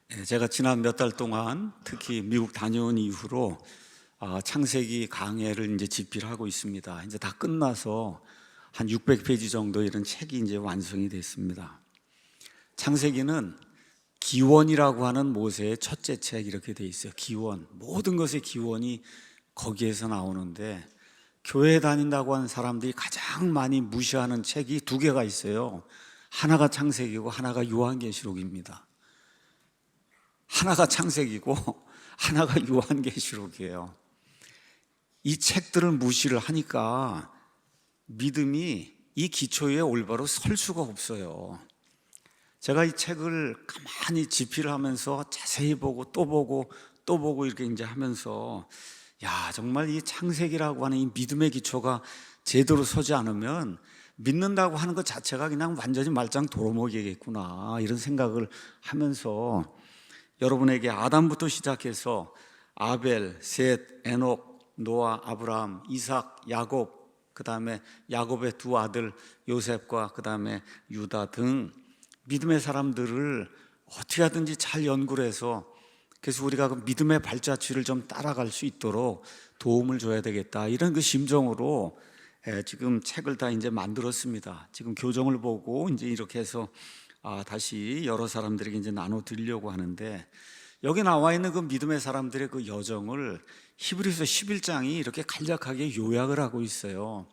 제가 지난 몇 달 동안 특히 미국 다녀온 이후로 창세기 강해를 이제 집필하고 있습니다. 이제 다 끝나서 한 600페이지 정도 이런 책이 이제 완성이 됐습니다. 창세기는 기원이라고 하는 모세의 첫째 책 이렇게 돼 있어요. 기원, 모든 것의 기원이 거기에서 나오는데 교회 다닌다고 하는 사람들이 가장 많이 무시하는 책이 두 개가 있어요. 하나가 창세기고 하나가 요한계시록입니다. 하나가 창세기고 하나가 요한계시록이에요. 이 책들을 무시를 하니까 믿음이 이 기초에 올바로 설 수가 없어요. 제가 이 책을 가만히 집필을 하면서 자세히 보고 또 보고 또 보고 이렇게 이제 하면서 정말 이 창세기라고 하는 이 믿음의 기초가 제대로 서지 않으면 믿는다고 하는 것 자체가 그냥 완전히 말짱 도루묵이겠구나 이런 생각을 하면서 여러분에게 아담부터 시작해서 아벨, 셋, 에녹, 노아, 아브라함, 이삭, 야곱, 그 다음에 야곱의 두 아들 요셉과 그 다음에 유다 등 믿음의 사람들을 어떻게 하든지 잘 연구를 해서 그래서 우리가 그 믿음의 발자취를 좀 따라갈 수 있도록 도움을 줘야 되겠다 이런 그 심정으로 지금 책을 다 이제 만들었습니다. 지금 교정을 보고 이제 이렇게 해서 다시 여러 사람들에게 이제 나눠 드리려고 하는데 여기 나와 있는 그 믿음의 사람들의 그 여정을 히브리서 11장이 이렇게 간략하게 요약을 하고 있어요.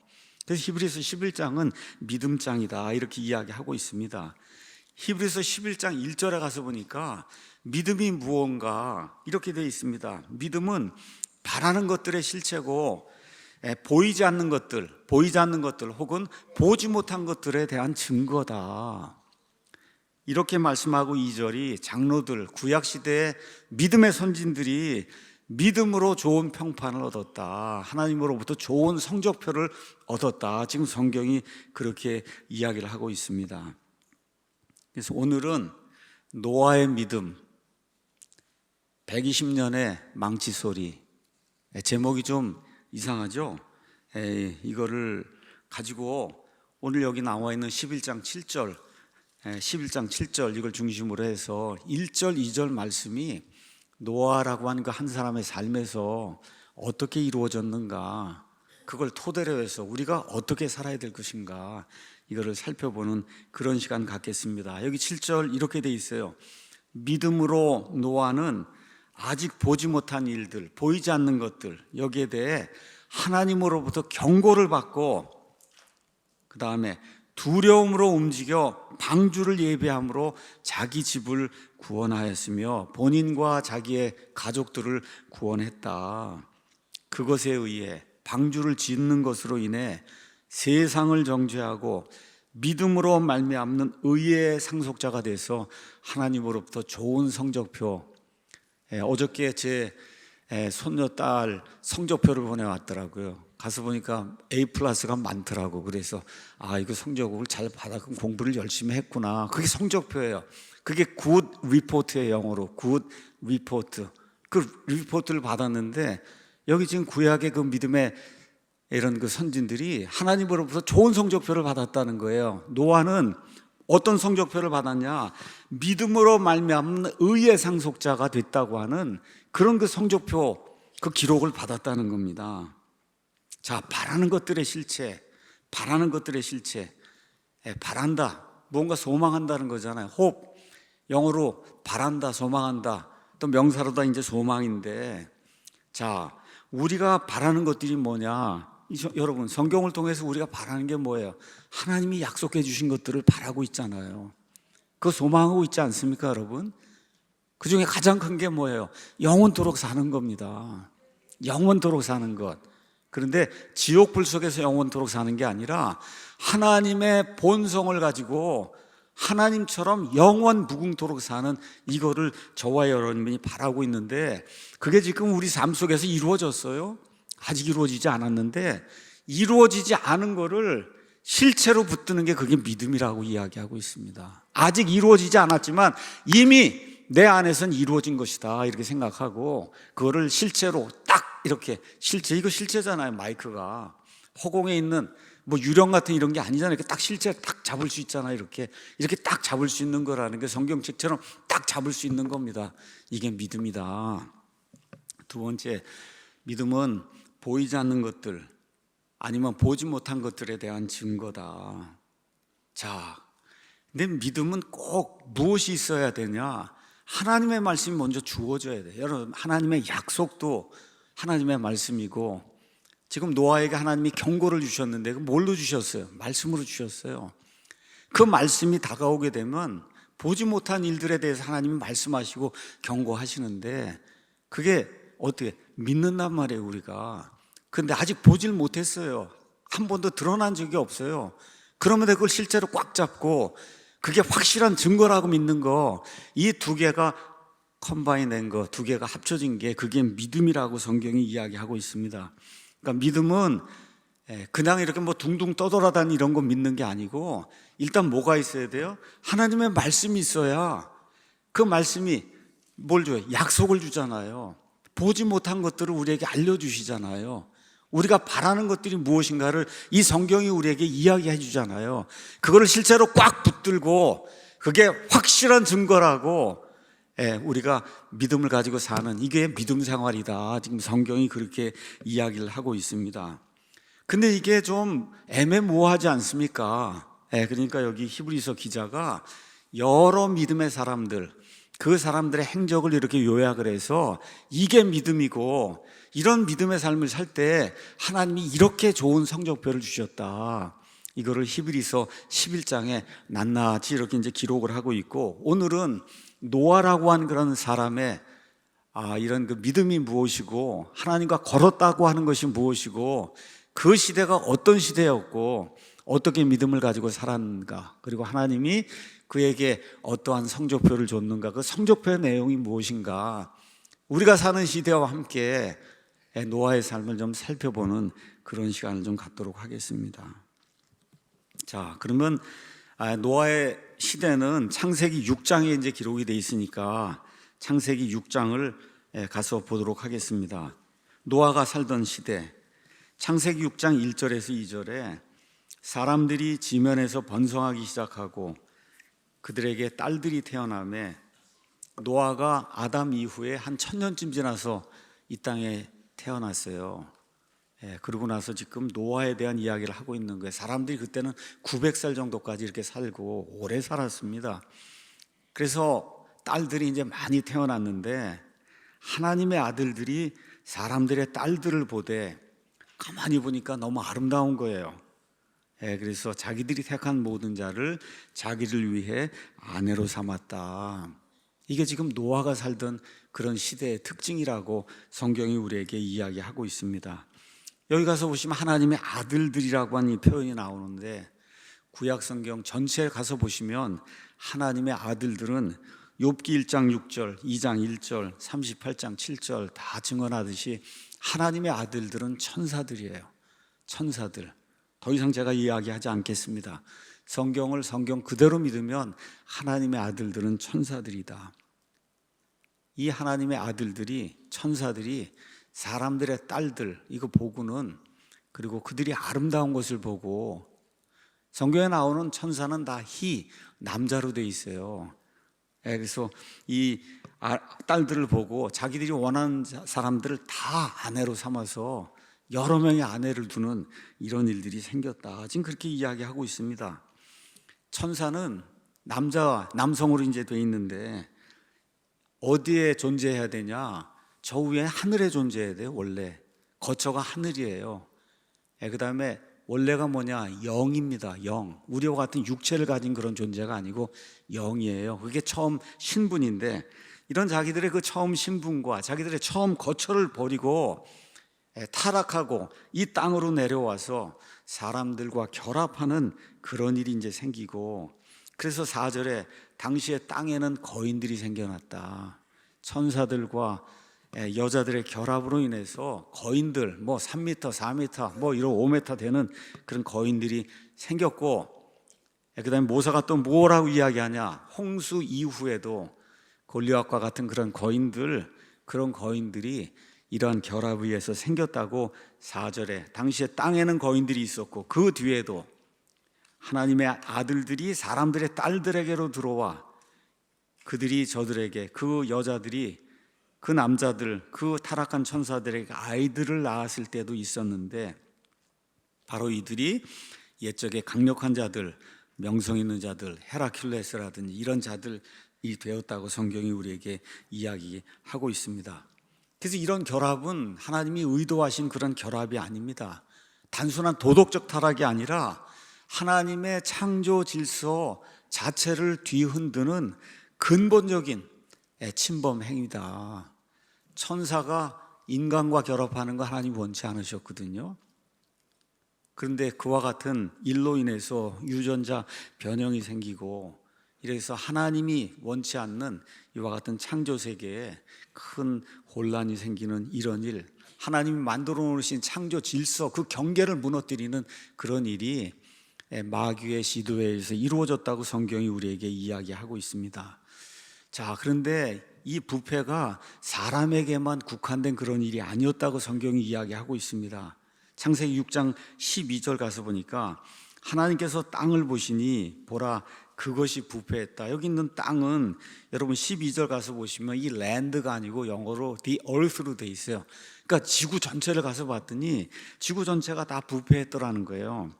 그래서 히브리서 11장은 믿음장이다 이렇게 이야기하고 있습니다. 히브리서 11장 1절에 가서 보니까 믿음이 무언가 이렇게 되어 있습니다. 믿음은 바라는 것들의 실체고 보이지 않는 것들 혹은 보지 못한 것들에 대한 증거다 이렇게 말씀하고 2절이 장로들, 구약시대의 믿음의 선진들이 믿음으로 좋은 평판을 얻었다, 하나님으로부터 좋은 성적표를 얻었다, 지금 성경이 그렇게 이야기를 하고 있습니다. 그래서 오늘은 노아의 믿음, 120년의 망치 소리. 제목이 좀 이상하죠? 이거를 가지고 오늘 여기 나와 있는 11장 7절 이걸 중심으로 해서 1절, 2절 말씀이 노아라고 하는 그 한 사람의 삶에서 어떻게 이루어졌는가, 그걸 토대로 해서 우리가 어떻게 살아야 될 것인가 이거를 살펴보는 그런 시간 갖겠습니다. 여기 7절 이렇게 돼 있어요. 믿음으로 노아는 아직 보지 못한 일들, 보이지 않는 것들, 여기에 대해 하나님으로부터 경고를 받고 그 다음에 두려움으로 움직여 방주를 예비함으로 자기 집을 구원하였으며 본인과 자기의 가족들을 구원했다. 그것에 의해 방주를 짓는 것으로 인해 세상을 정죄하고 믿음으로 말미암는 의의 상속자가 돼서 하나님으로부터 좋은 성적표. 어저께 제 손녀딸 성적표를 보내왔더라고요. 가서 보니까 A+가 많더라고. 그래서 이거 성적을 잘 받아 공부를 열심히 했구나. 그게 성적표예요. 그게 good report예요. 영어로 good report. 그 리포트를 받았는데 여기 지금 구약의 그 믿음의 이런 그 선진들이 하나님으로부터 좋은 성적표를 받았다는 거예요. 노아는 어떤 성적표를 받았냐? 믿음으로 말미암는 의의 상속자가 됐다고 하는 그런 그 성적표, 그 기록을 받았다는 겁니다. 자, 바라는 것들의 실체, 바란다, 무언가 소망한다는 거잖아요. hope, 영어로 바란다, 소망한다, 또 명사로다 이제 소망인데, 자, 우리가 바라는 것들이 뭐냐? 여러분, 성경을 통해서 우리가 바라는 게 뭐예요? 하나님이 약속해 주신 것들을 바라고 있잖아요. 그거 소망하고 있지 않습니까, 여러분? 그 중에 가장 큰 게 뭐예요? 영원토록 사는 겁니다. 영원토록 사는 것. 그런데 지옥불 속에서 영원토록 사는 게 아니라 하나님의 본성을 가지고 하나님처럼 영원 무궁토록 사는 이거를 저와 여러분이 바라고 있는데 그게 지금 우리 삶 속에서 이루어졌어요? 아직 이루어지지 않았는데 이루어지지 않은 거를 실체로 붙드는 게 그게 믿음이라고 이야기하고 있습니다. 아직 이루어지지 않았지만 이미 내 안에서는 이루어진 것이다 이렇게 생각하고 그거를 실체로 딱 이렇게 이거 실체잖아요. 마이크가 허공에 있는 뭐 유령 같은 이런 게 아니잖아요. 이렇게 딱 실제 딱 잡을 수 있잖아요. 이렇게 딱 잡을 수 있는 거라는 게 성경책처럼 딱 딱 잡을 수 있는 겁니다. 이게 믿음이다. 두 번째, 믿음은 보이지 않는 것들 아니면 보지 못한 것들에 대한 증거다. 자, 근데 믿음은 꼭 무엇이 있어야 되냐? 하나님의 말씀이 먼저 주어져야 돼요. 여러분, 하나님의 약속도 하나님의 말씀이고, 지금 노아에게 하나님이 경고를 주셨는데 그 뭘로 주셨어요? 말씀으로 주셨어요. 그 말씀이 다가오게 되면 보지 못한 일들에 대해서 하나님이 말씀하시고 경고하시는데, 그게 어떻게 믿는단 말이에요, 우리가. 근데 아직 보질 못했어요. 한 번도 드러난 적이 없어요. 그러면 그걸 실제로 꽉 잡고 그게 확실한 증거라고 믿는 거, 이 두 개가 컴바인 된 거, 두 개가 합쳐진 게 그게 믿음이라고 성경이 이야기하고 있습니다. 그러니까 믿음은 그냥 이렇게 뭐 둥둥 떠돌아다니 이런 거 믿는 게 아니고, 일단 뭐가 있어야 돼요? 하나님의 말씀이 있어야, 그 말씀이 뭘 줘요? 약속을 주잖아요. 보지 못한 것들을 우리에게 알려주시잖아요. 우리가 바라는 것들이 무엇인가를 이 성경이 우리에게 이야기해 주잖아요. 그거를 실제로 꽉 붙들고 그게 확실한 증거라고, 우리가 믿음을 가지고 사는, 이게 믿음 생활이다. 지금 성경이 그렇게 이야기를 하고 있습니다. 근데 이게 좀 애매모호하지 않습니까? 그러니까 여기 히브리서 기자가 여러 믿음의 사람들, 그 사람들의 행적을 이렇게 요약을 해서 이게 믿음이고, 이런 믿음의 삶을 살 때 하나님이 이렇게 좋은 성적표를 주셨다. 이거를 히브리서 11장에 낱낱이 이렇게 이제 기록을 하고 있고, 오늘은 노아라고 하는 그런 사람의 이런 그 믿음이 무엇이고, 하나님과 걸었다고 하는 것이 무엇이고, 그 시대가 어떤 시대였고 어떻게 믿음을 가지고 살았는가, 그리고 하나님이 그에게 어떠한 성적표를 줬는가, 그 성적표의 내용이 무엇인가, 우리가 사는 시대와 함께 노아의 삶을 좀 살펴보는 그런 시간을 좀 갖도록 하겠습니다. 자, 그러면 노아의 시대는 창세기 6장에 이제 기록이 되어 있으니까 창세기 6장을 가서 보도록 하겠습니다. 노아가 살던 시대, 창세기 6장 1절에서 2절에 사람들이 지면에서 번성하기 시작하고 그들에게 딸들이 태어나매, 노아가 아담 이후에 한 1000년쯤 지나서 이 땅에 태어났어요. 그러고 나서 지금 노아에 대한 이야기를 하고 있는 거예요. 사람들이 그때는 900살 정도까지 이렇게 살고 오래 살았습니다. 그래서 딸들이 이제 많이 태어났는데, 하나님의 아들들이 사람들의 딸들을 보되 가만히 보니까 너무 아름다운 거예요. 그래서 자기들이 택한 모든 자를 자기를 위해 아내로 삼았다. 이게 지금 노아가 살던 그런 시대의 특징이라고 성경이 우리에게 이야기하고 있습니다. 여기 가서 보시면 하나님의 아들들이라고 하는 이 표현이 나오는데, 구약 성경 전체에 가서 보시면 하나님의 아들들은 욥기 1장 6절, 2장 1절, 38장 7절 다 증언하듯이 하나님의 아들들은 천사들이에요. 천사들. 더 이상 제가 이야기하지 않겠습니다. 성경을 성경 그대로 믿으면 하나님의 아들들은 천사들이다. 이 하나님의 아들들이, 천사들이 사람들의 딸들 이거 보고는, 그리고 그들이 아름다운 것을 보고, 성경에 나오는 천사는 다 남자로 돼 있어요. 그래서 이 딸들을 보고 자기들이 원하는 사람들을 다 아내로 삼아서 여러 명의 아내를 두는 이런 일들이 생겼다. 지금 그렇게 이야기하고 있습니다. 천사는 남성으로 이제 돼 있는데 어디에 존재해야 되냐? 저 위에 하늘에 존재해야 돼요. 원래 거처가 하늘이에요. 그 다음에 원래가 뭐냐? 영입니다. 영. 우리와 같은 육체를 가진 그런 존재가 아니고 영이에요. 그게 처음 신분인데, 이런 자기들의 그 처음 신분과 자기들의 처음 거처를 버리고 타락하고 이 땅으로 내려와서 사람들과 결합하는 그런 일이 이제 생기고, 그래서 4절에 당시에 땅에는 거인들이 생겨났다. 천사들과 여자들의 결합으로 인해서 거인들, 뭐 3m, 4m, 뭐 이런 5m 되는 그런 거인들이 생겼고, 그 다음에 모세가 또 뭐라고 이야기하냐? 홍수 이후에도 골리앗과 같은 그런 거인들이 이러한 결합에 의해서 생겼다고 4절에, 당시에 땅에는 거인들이 있었고 그 뒤에도 하나님의 아들들이 사람들의 딸들에게로 들어와 그들이 저들에게, 그 여자들이 그 남자들, 그 타락한 천사들에게 아이들을 낳았을 때도 있었는데, 바로 이들이 옛적에 강력한 자들, 명성 있는 자들, 헤라큘레스라든지 이런 자들이 되었다고 성경이 우리에게 이야기하고 있습니다. 그래서 이런 결합은 하나님이 의도하신 그런 결합이 아닙니다. 단순한 도덕적 타락이 아니라 하나님의 창조 질서 자체를 뒤흔드는 근본적인 침범 행위다. 천사가 인간과 결합하는 거 하나님 원치 않으셨거든요. 그런데 그와 같은 일로 인해서 유전자 변형이 생기고, 이래서 하나님이 원치 않는 이와 같은 창조 세계에 큰 혼란이 생기는 이런 일, 하나님이 만들어 놓으신 창조 질서, 그 경계를 무너뜨리는 그런 일이 마귀의 시도에 의해서 이루어졌다고 성경이 우리에게 이야기하고 있습니다. 자, 그런데 이 부패가 사람에게만 국한된 그런 일이 아니었다고 성경이 이야기하고 있습니다. 창세기 6장 12절 가서 보니까 하나님께서 땅을 보시니 보라 그것이 부패했다. 여기 있는 땅은 여러분 12절 가서 보시면 이 랜드가 아니고 영어로 the earth로 돼 있어요. 그러니까 지구 전체를 가서 봤더니 지구 전체가 다 부패했더라는 거예요.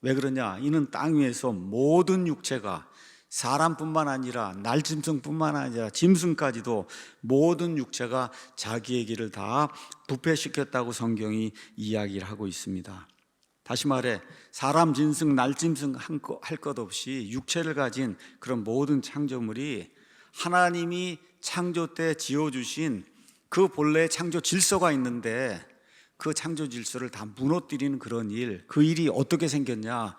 왜 그러냐? 이는 땅 위에서 모든 육체가, 사람뿐만 아니라 날짐승뿐만 아니라 짐승까지도 모든 육체가 자기의 길을 다 부패시켰다고 성경이 이야기를 하고 있습니다. 다시 말해 사람, 짐승, 날짐승 할 것 없이 육체를 가진 그런 모든 창조물이 하나님이 창조 때 지어주신 그 본래의 창조 질서가 있는데 그 창조 질서를 다 무너뜨리는 그런 일, 그 일이 어떻게 생겼냐?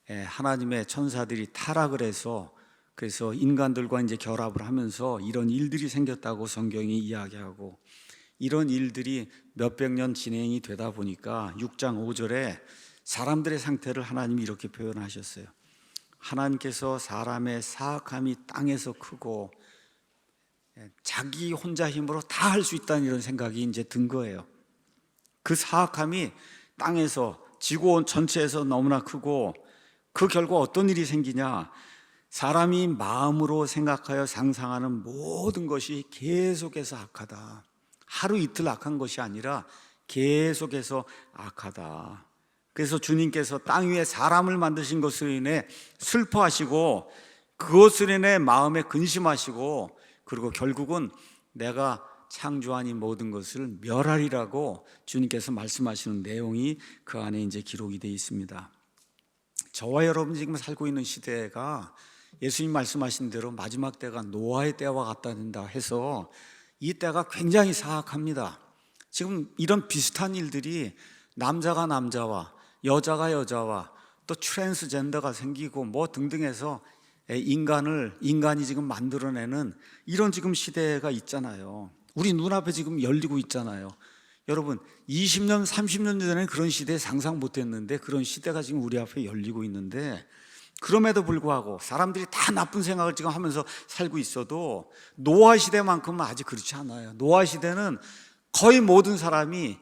하나님의 천사들이 타락을 해서, 그래서 인간들과 이제 결합을 하면서 이런 일들이 생겼다고 성경이 이야기하고, 이런 일들이 몇백 년 진행이 되다 보니까 6장 5절에 사람들의 상태를 하나님이 이렇게 표현하셨어요. 하나님께서 사람의 사악함이 땅에서 크고 자기 혼자 힘으로 다 할 수 있다는 이런 생각이 이제 든 거예요. 그 사악함이 땅에서, 지구 전체에서 너무나 크고, 그 결과 어떤 일이 생기냐? 사람이 마음으로 생각하여 상상하는 모든 것이 계속해서 악하다. 하루 이틀 악한 것이 아니라 계속해서 악하다. 그래서 주님께서 땅 위에 사람을 만드신 것으로 인해 슬퍼하시고, 그것으로 인해 마음에 근심하시고, 그리고 결국은 내가 창조한 이 모든 것을 멸하리라고 주님께서 말씀하시는 내용이 그 안에 이제 기록이 되어 있습니다. 저와 여러분이 지금 살고 있는 시대가 예수님 말씀하신 대로 마지막 때가 노아의 때와 같다 된다 해서 이 때가 굉장히 사악합니다. 지금 이런 비슷한 일들이 남자가 남자와 여자가 여자와 또 트랜스젠더가 생기고 뭐 등등해서 인간이 지금 만들어내는 이런 지금 시대가 있잖아요. 우리 눈앞에 지금 열리고 있잖아요. 여러분 20년 30년 전에 그런 시대에 상상 못했는데 그런 시대가 지금 우리 앞에 열리고 있는데, 그럼에도 불구하고 사람들이 다 나쁜 생각을 지금 하면서 살고 있어도 노아 시대만큼은 아직 그렇지 않아요. 노아 시대는 거의 모든 사람이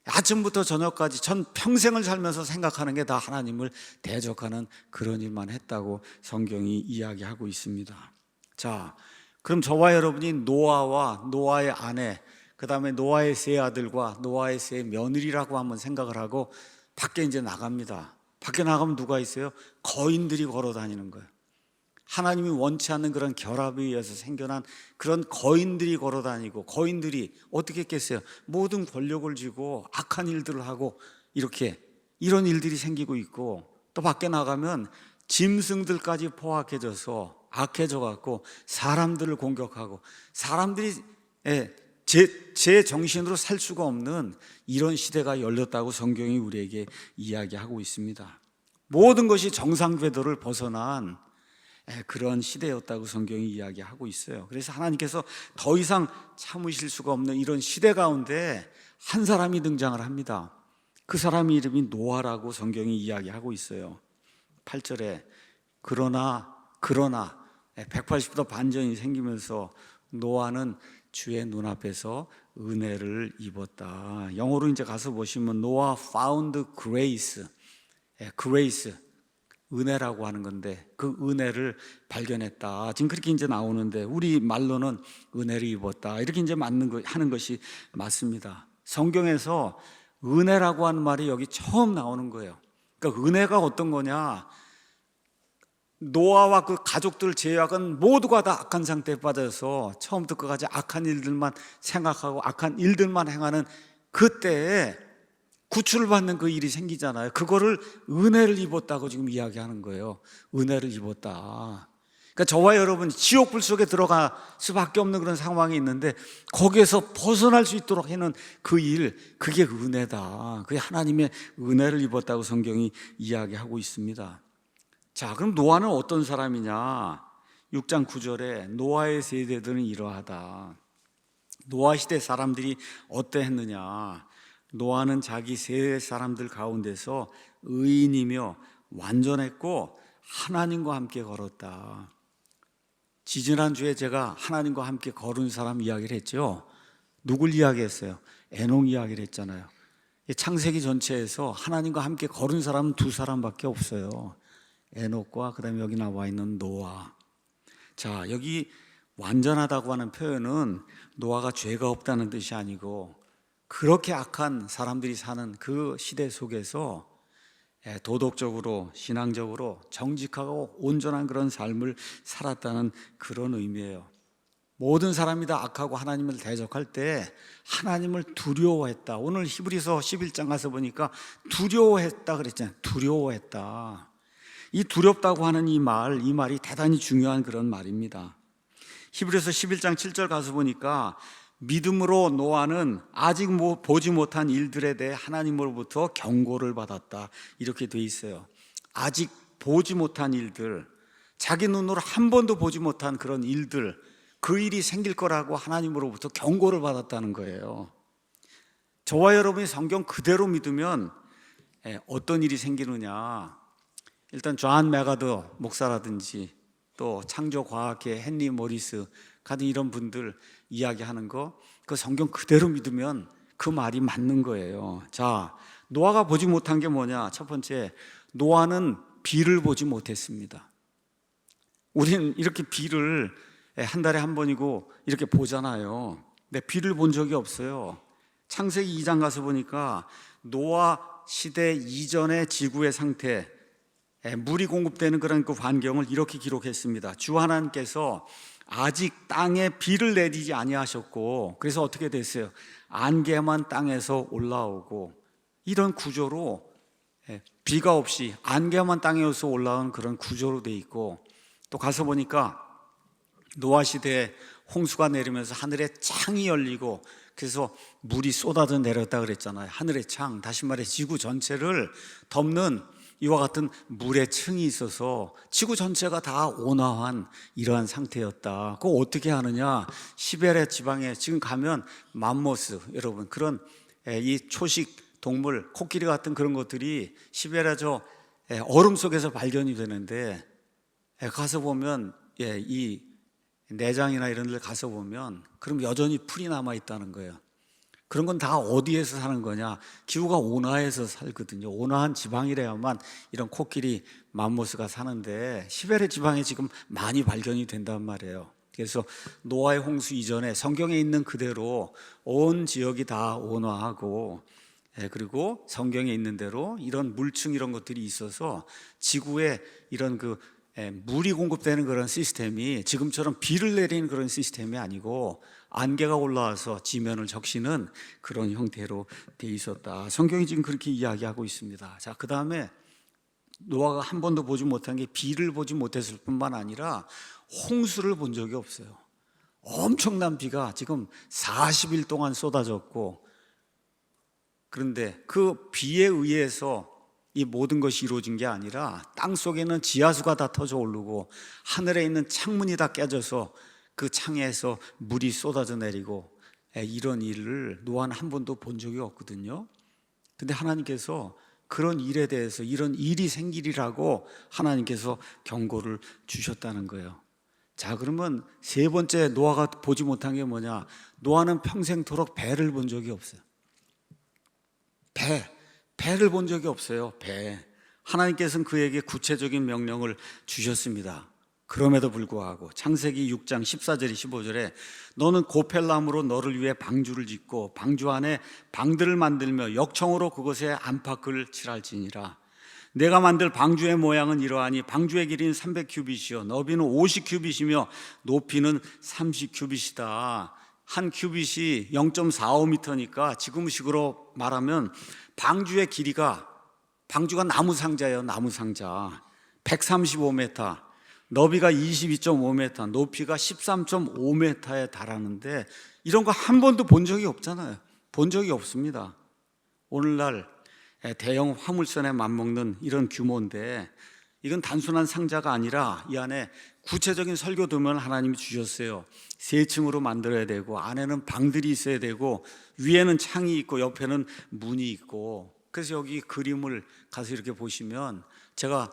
아침부터 저녁까지 전 평생을 살면서 생각하는 게 다 하나님을 대적하는 그런 일만 했다고 성경이 이야기하고 있습니다. 자, 그럼 저와 여러분이 노아와 노아의 아내, 그 다음에 노아의 세 아들과 노아의 세 며느리라고 한번 생각을 하고 밖에 이제 나갑니다. 밖에 나가면 누가 있어요? 거인들이 걸어 다니는 거예요. 하나님이 원치 않는 그런 결합에 의해서 생겨난 그런 거인들이 걸어 다니고, 거인들이 어떻게 했겠어요? 모든 권력을 쥐고 악한 일들을 하고 이렇게 이런 일들이 생기고 있고, 또 밖에 나가면 짐승들까지 포악해져서 악해져 갖고 사람들을 공격하고, 사람들이 제 정신으로 살 수가 없는 이런 시대가 열렸다고 성경이 우리에게 이야기하고 있습니다. 모든 것이 정상 궤도를 벗어난 그런 시대였다고 성경이 이야기하고 있어요. 그래서 하나님께서 더 이상 참으실 수가 없는 이런 시대 가운데 한 사람이 등장을 합니다. 그 사람의 이름이 노아라고 성경이 이야기하고 있어요. 8절에 그러나 180도 반전이 생기면서 노아는 주의 눈앞에서 은혜를 입었다. 영어로 이제 가서 보시면 노아 found grace, grace, 은혜라고 하는 건데 그 은혜를 발견했다. 지금 그렇게 이제 나오는데 우리 말로는 은혜를 입었다. 이렇게 이제 하는 것이 맞습니다. 성경에서 은혜라고 하는 말이 여기 처음 나오는 거예요. 그러니까 은혜가 어떤 거냐? 노아와 그 가족들 제외하고는 모두가 다 악한 상태에 빠져서 처음부터 끝까지 악한 일들만 생각하고 악한 일들만 행하는 그때에 구출을 받는 그 일이 생기잖아요. 그거를 은혜를 입었다고 지금 이야기하는 거예요. 은혜를 입었다. 그러니까 저와 여러분이 지옥불 속에 들어갈 수밖에 없는 그런 상황이 있는데 거기에서 벗어날 수 있도록 해는 그 일, 그게 은혜다. 그게 하나님의 은혜를 입었다고 성경이 이야기하고 있습니다. 자, 그럼 노아는 어떤 사람이냐? 6장 9절에 노아의 세대들은 이러하다. 노아 시대 사람들이 어떠했느냐? 노아는 자기 세대 사람들 가운데서 의인이며 완전했고 하나님과 함께 걸었다. 지지난주에 제가 하나님과 함께 걸은 사람 이야기를 했죠. 누굴 이야기했어요? 에녹 이야기를 했잖아요. 창세기 전체에서 하나님과 함께 걸은 사람은 두 사람밖에 없어요. 에녹과 그다음에 여기 나와 있는 노아. 자, 여기 완전하다고 하는 표현은 노아가 죄가 없다는 뜻이 아니고 그렇게 악한 사람들이 사는 그 시대 속에서 도덕적으로 신앙적으로 정직하고 온전한 그런 삶을 살았다는 그런 의미예요. 모든 사람이 다 악하고 하나님을 대적할 때 하나님을 두려워했다. 오늘 히브리서 11장 가서 보니까 두려워했다 그랬잖아요. 두려워했다. 이 두렵다고 하는 이 말이 대단히 중요한 그런 말입니다. 히브리서 11장 7절 가서 보니까 믿음으로 노아는 아직 보지 못한 일들에 대해 하나님으로부터 경고를 받았다. 이렇게 돼 있어요. 아직 보지 못한 일들, 자기 눈으로 한 번도 보지 못한 그런 일들, 그 일이 생길 거라고 하나님으로부터 경고를 받았다는 거예요. 저와 여러분이 성경 그대로 믿으면 어떤 일이 생기느냐? 일단 존 메가더 목사라든지 또 창조과학계 헨리 모리스 같은 이런 분들 이야기하는 거, 그 성경 그대로 믿으면 그 말이 맞는 거예요. 자, 노아가 보지 못한 게 뭐냐? 첫 번째, 노아는 비를 보지 못했습니다. 우리는 이렇게 비를 한 달에 한 번이고 이렇게 보잖아요. 근데 비를 본 적이 없어요. 창세기 2장 가서 보니까 노아 시대 이전의 지구의 상태, 물이 공급되는 그런 그 환경을 이렇게 기록했습니다. 주 하나님께서 아직 땅에 비를 내리지 아니하셨고, 그래서 어떻게 됐어요? 안개만 땅에서 올라오고, 이런 구조로 비가 없이 안개만 땅에서 올라오는 그런 구조로 돼 있고, 또 가서 보니까 노아 시대에 홍수가 내리면서 하늘에 창이 열리고, 그래서 물이 쏟아져 내렸다 그랬잖아요. 하늘의 창, 다시 말해 지구 전체를 덮는 이와 같은 물의 층이 있어서 지구 전체가 다 온화한 이러한 상태였다. 그거 어떻게 하느냐? 시베리아 지방에 지금 가면 맘모스, 여러분 그런 이 초식 동물, 코끼리 같은 그런 것들이 시베리아 저 얼음 속에서 발견이 되는데, 가서 보면 이 내장이나 이런 데 가서 보면 그럼 여전히 풀이 남아 있다는 거예요. 그런 건 다 어디에서 사는 거냐? 기후가 온화해서 살거든요. 온화한 지방이라야만 이런 코끼리, 맘모스가 사는데 시베리아 지방에 지금 많이 발견이 된단 말이에요. 그래서 노아의 홍수 이전에 성경에 있는 그대로 온 지역이 다 온화하고, 그리고 성경에 있는 대로 이런 물층 이런 것들이 있어서 지구에 이런 그 물이 공급되는 그런 시스템이 지금처럼 비를 내리는 그런 시스템이 아니고 안개가 올라와서 지면을 적시는 그런 형태로 돼 있었다. 성경이 지금 그렇게 이야기하고 있습니다. 자, 그 다음에 노아가 한 번도 보지 못한 게 비를 보지 못했을 뿐만 아니라 홍수를 본 적이 없어요. 엄청난 비가 지금 40일 동안 쏟아졌고, 그런데 그 비에 의해서 이 모든 것이 이루어진 게 아니라 땅 속에는 지하수가 다 터져 오르고 하늘에 있는 창문이 다 깨져서 그 창에서 물이 쏟아져 내리고, 이런 일을 노아는 한 번도 본 적이 없거든요. 근데 하나님께서 그런 일에 대해서 이런 일이 생기리라고 하나님께서 경고를 주셨다는 거예요. 자, 그러면 세 번째 노아가 보지 못한 게 뭐냐? 노아는 평생토록 배를 본 적이 없어요. 배를 본 적이 없어요. 배. 하나님께서는 그에게 구체적인 명령을 주셨습니다. 그럼에도 불구하고 창세기 6장 14절 15절에 너는 고펠나무로 너를 위해 방주를 짓고 방주 안에 방들을 만들며 역청으로 그것에 안팎을 칠할지니라. 내가 만들 방주의 모양은 이러하니 방주의 길이는 300규빗이요 너비는 50규빗이며 높이는 30규빗이다. 한 규빗이 0.45m니까 지금식으로 말하면 방주의 길이가, 방주가 나무 상자예요. 나무 상자 135m, 너비가 22.5m, 높이가 13.5m에 달하는데 이런 거 한 번도 본 적이 없잖아요. 본 적이 없습니다. 오늘날 대형 화물선에 맞먹는 이런 규모인데 이건 단순한 상자가 아니라 이 안에 구체적인 설교도면을 하나님이 주셨어요. 3층으로 만들어야 되고 안에는 방들이 있어야 되고 위에는 창이 있고 옆에는 문이 있고. 그래서 여기 그림을 가서 이렇게 보시면 제가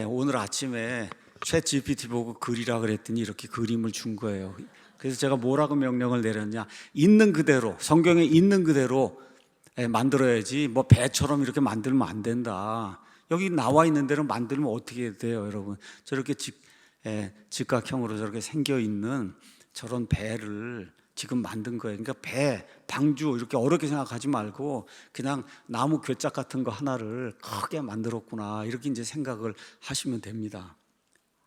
오늘 아침에 챗 GPT 보고 그리라 그랬더니 이렇게 그림을 준 거예요. 그래서 제가 뭐라고 명령을 내렸냐, 있는 그대로, 성경에 있는 그대로 만들어야지 뭐 배처럼 이렇게 만들면 안 된다. 여기 나와 있는 대로 만들면 어떻게 돼요, 여러분? 저렇게 직각형으로 저렇게 생겨 있는 저런 배를 지금 만든 거예요. 그러니까 배, 방주 이렇게 어렵게 생각하지 말고 그냥 나무 괴짝 같은 거 하나를 크게 만들었구나 이렇게 이제 생각을 하시면 됩니다.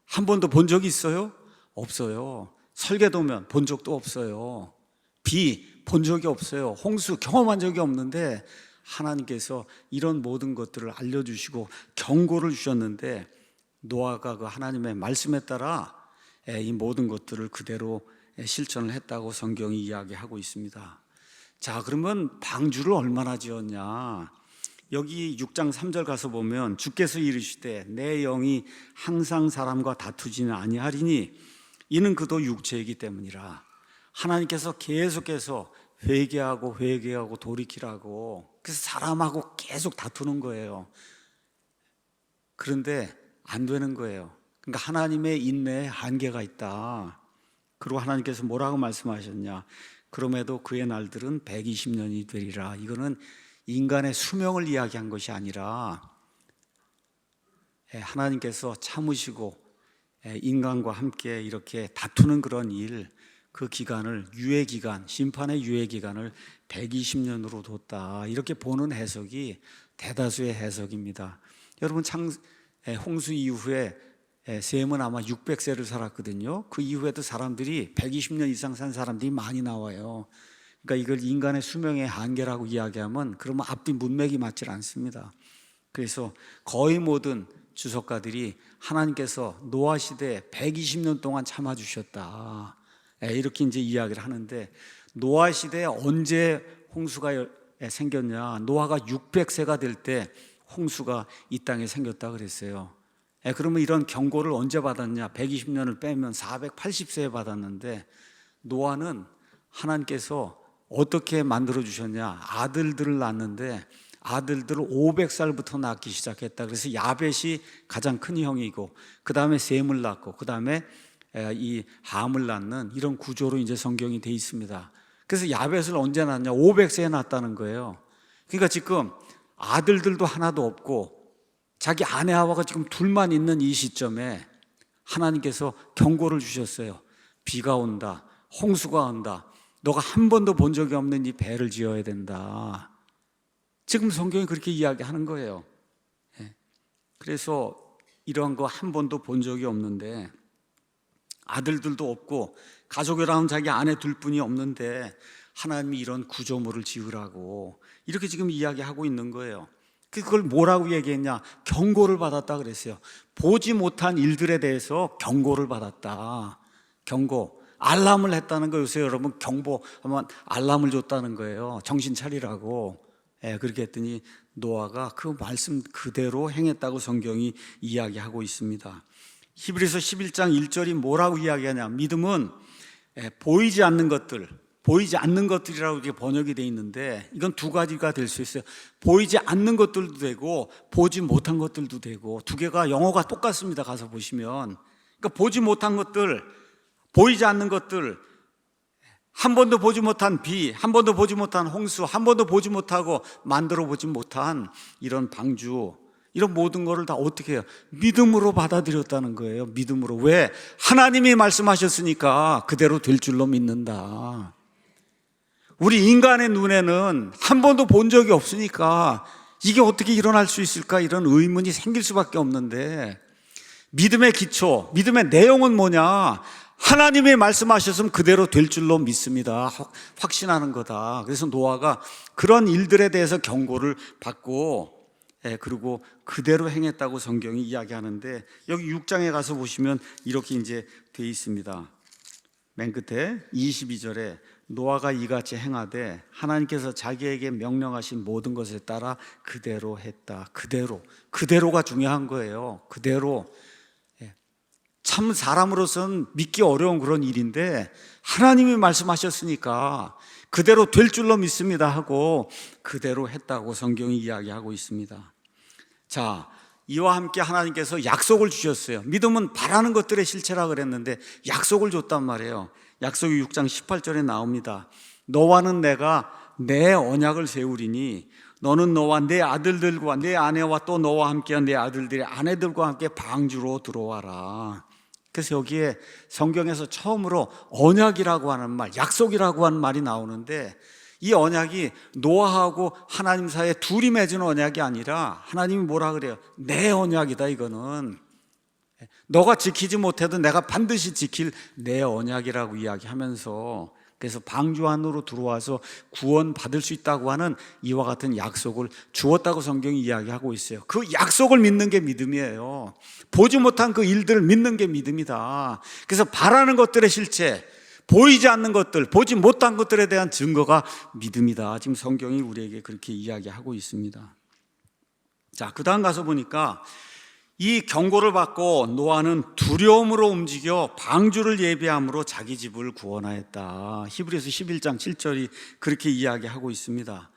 한 번도 본 적이 있어요? 없어요. 설계도면 본 적도 없어요. 비 본 적이 없어요. 홍수 경험한 적이 없는데 하나님께서 이런 모든 것들을 알려주시고 경고를 주셨는데 노아가 그 하나님의 말씀에 따라 이 모든 것들을 그대로 실천을 했다고 성경이 이야기하고 있습니다. 자, 그러면 방주를 얼마나 지었냐? 여기 6장 3절 가서 보면 주께서 이르시되 내 영이 항상 사람과 다투지는 아니하리니 이는 그도 육체이기 때문이라. 하나님께서 계속해서 회개하고 돌이키라고, 그래서 사람하고 계속 다투는 거예요. 그런데 안 되는 거예요. 그러니까 하나님의 인내에 한계가 있다. 그리고 하나님께서 뭐라고 말씀하셨냐, 그럼에도 그의 날들은 120년이 되리라. 이거는 인간의 수명을 이야기한 것이 아니라 하나님께서 참으시고 인간과 함께 이렇게 다투는 그런 일, 그 기간을 유예기간, 심판의 유예기간을 120년으로 뒀다. 이렇게 보는 해석이 대다수의 해석입니다. 여러분, 홍수 이후에 셈은 아마 600세를 살았거든요. 그 이후에도 사람들이 120년 이상 산 사람들이 많이 나와요. 그러니까 이걸 인간의 수명의 한계라고 이야기하면 그러면 앞뒤 문맥이 맞질 않습니다. 그래서 거의 모든 주석가들이 하나님께서 노아 시대에 120년 동안 참아주셨다. 이렇게 이제 이야기를 하는데, 노아 시대에 언제 홍수가 생겼냐? 노아가 600세가 될 때 홍수가 이 땅에 생겼다 그랬어요. 그러면 이런 경고를 언제 받았냐? 120년을 빼면 480세에 받았는데, 노아는 하나님께서 어떻게 만들어 주셨냐? 아들들을 낳았는데 아들들을 500살부터 낳기 시작했다. 그래서 야벳이 가장 큰 형이고, 그 다음에 셈을 낳고, 그 다음에 이 함을 낳는 이런 구조로 이제 성경이 돼 있습니다. 그래서 야벳을 언제 낳았냐? 500세에 낳았다는 거예요. 그러니까 지금 아들들도 하나도 없고 자기 아내 하와가 지금 둘만 있는 이 시점에 하나님께서 경고를 주셨어요. 비가 온다, 홍수가 온다, 너가 한 번도 본 적이 없는 이 배를 지어야 된다. 지금 성경이 그렇게 이야기하는 거예요. 그래서 이러한 거 한 번도 본 적이 없는데, 아들들도 없고 가족이라면 자기 아내 둘뿐이 없는데 하나님이 이런 구조물을 지으라고 이렇게 지금 이야기하고 있는 거예요. 그걸 뭐라고 얘기했냐? 경고를 받았다 그랬어요. 보지 못한 일들에 대해서 경고를 받았다. 경고, 알람을 했다는 거예요. 요새 여러분 경보하면 알람을 줬다는 거예요. 정신 차리라고. 그렇게 했더니 노아가 그 말씀 그대로 행했다고 성경이 이야기하고 있습니다. 히브리서 11장 1절이 뭐라고 이야기하냐? 믿음은 보이지 않는 것들, 보이지 않는 것들이라고 이렇게 번역이 되어 있는데, 이건 두 가지가 될 수 있어요. 보이지 않는 것들도 되고 보지 못한 것들도 되고, 두 개가 영어가 똑같습니다. 가서 보시면. 그러니까 보지 못한 것들, 보이지 않는 것들, 한 번도 보지 못한 비, 한 번도 보지 못한 홍수, 한 번도 보지 못하고 만들어 보지 못한 이런 방주, 이런 모든 거를 다 어떻게 해요? 믿음으로 받아들였다는 거예요. 믿음으로. 왜? 하나님이 말씀하셨으니까 그대로 될 줄로 믿는다. 우리 인간의 눈에는 한 번도 본 적이 없으니까 이게 어떻게 일어날 수 있을까? 이런 의문이 생길 수밖에 없는데, 믿음의 기초, 믿음의 내용은 뭐냐? 하나님이 말씀하셨으면 그대로 될 줄로 믿습니다. 확신하는 거다. 그래서 노아가 그런 일들에 대해서 경고를 받고, 그리고 그대로 행했다고 성경이 이야기하는데, 여기 6장에 가서 보시면 이렇게 이제 돼 있습니다. 맨 끝에 22절에 노아가 이같이 행하되 하나님께서 자기에게 명령하신 모든 것에 따라 그대로 했다. 그대로가 중요한 거예요. 그대로. 참 사람으로서는 믿기 어려운 그런 일인데, 하나님이 말씀하셨으니까 그대로 될 줄로 믿습니다 하고 그대로 했다고 성경이 이야기하고 있습니다. 자, 이와 함께 하나님께서 약속을 주셨어요. 믿음은 바라는 것들의 실체라 그랬는데 약속을 줬단 말이에요. 약속이 6장 18절에 나옵니다. 너와는 내가 내 언약을 세우리니 너는 너와 내 아들들과 내 아내와 또 너와 함께한 내 아들들의 아내들과 함께 방주로 들어와라. 그래서 여기에 성경에서 처음으로 언약이라고 하는 말, 약속이라고 하는 말이 나오는데, 이 언약이 노아하고 하나님 사이에 둘이 맺은 언약이 아니라 하나님이 뭐라 그래요? 내 언약이다. 이거는 너가 지키지 못해도 내가 반드시 지킬 내 언약이라고 이야기하면서, 그래서 방주 안으로 들어와서 구원 받을 수 있다고 하는 이와 같은 약속을 주었다고 성경이 이야기하고 있어요. 그 약속을 믿는 게 믿음이에요. 보지 못한 그 일들을 믿는 게 믿음이다. 그래서 바라는 것들의 실체, 보이지 않는 것들, 보지 못한 것들에 대한 증거가 믿음이다. 지금 성경이 우리에게 그렇게 이야기하고 있습니다. 자, 그 다음 가서 보니까 이 경고를 받고 노아는 두려움으로 움직여 방주를 예비함으로 자기 집을 구원하였다. 히브리서 11장 7절이 그렇게 이야기하고 있습니다.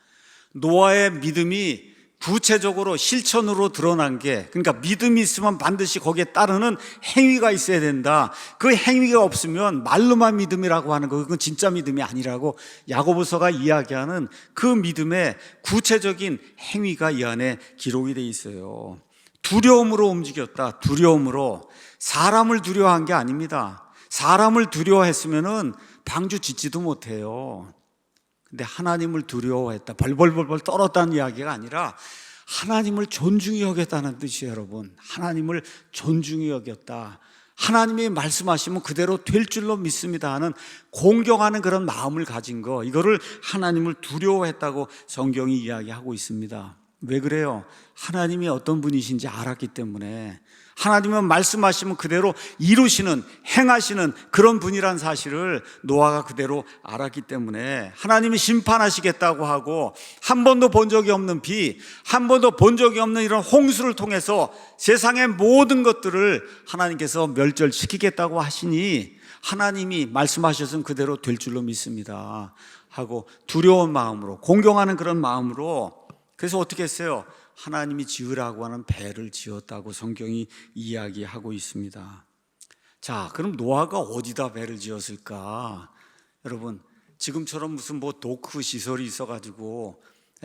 노아의 믿음이 구체적으로 실천으로 드러난 게, 그러니까 믿음이 있으면 반드시 거기에 따르는 행위가 있어야 된다. 그 행위가 없으면 말로만 믿음이라고 하는 거, 그건 진짜 믿음이 아니라고 야고보서가 이야기하는 그 믿음의 구체적인 행위가 이 안에 기록이 돼 있어요. 두려움으로 움직였다. 두려움으로. 사람을 두려워한 게 아닙니다. 사람을 두려워했으면은 방주 짓지도 못해요. 근데 하나님을 두려워했다. 벌벌벌벌 떨었다는 이야기가 아니라 하나님을 존중히 여겼다는 뜻이에요, 여러분. 하나님을 존중히 여겼다. 하나님이 말씀하시면 그대로 될 줄로 믿습니다 하는 공경하는 그런 마음을 가진 거, 이거를 하나님을 두려워했다고 성경이 이야기하고 있습니다. 왜 그래요? 하나님이 어떤 분이신지 알았기 때문에. 하나님은 말씀하시면 그대로 이루시는, 행하시는 그런 분이란 사실을 노아가 그대로 알았기 때문에 하나님이 심판하시겠다고 하고, 한 번도 본 적이 없는 비, 한 번도 본 적이 없는 이런 홍수를 통해서 세상의 모든 것들을 하나님께서 멸절시키겠다고 하시니 하나님이 말씀하셨으면 그대로 될 줄로 믿습니다 하고 두려운 마음으로, 공경하는 그런 마음으로, 그래서 어떻게 했어요? 하나님이 지으라고 하는 배를 지었다고 성경이 이야기하고 있습니다. 자, 그럼 노아가 어디다 배를 지었을까? 여러분, 지금처럼 무슨 도크 시설이 있어가지고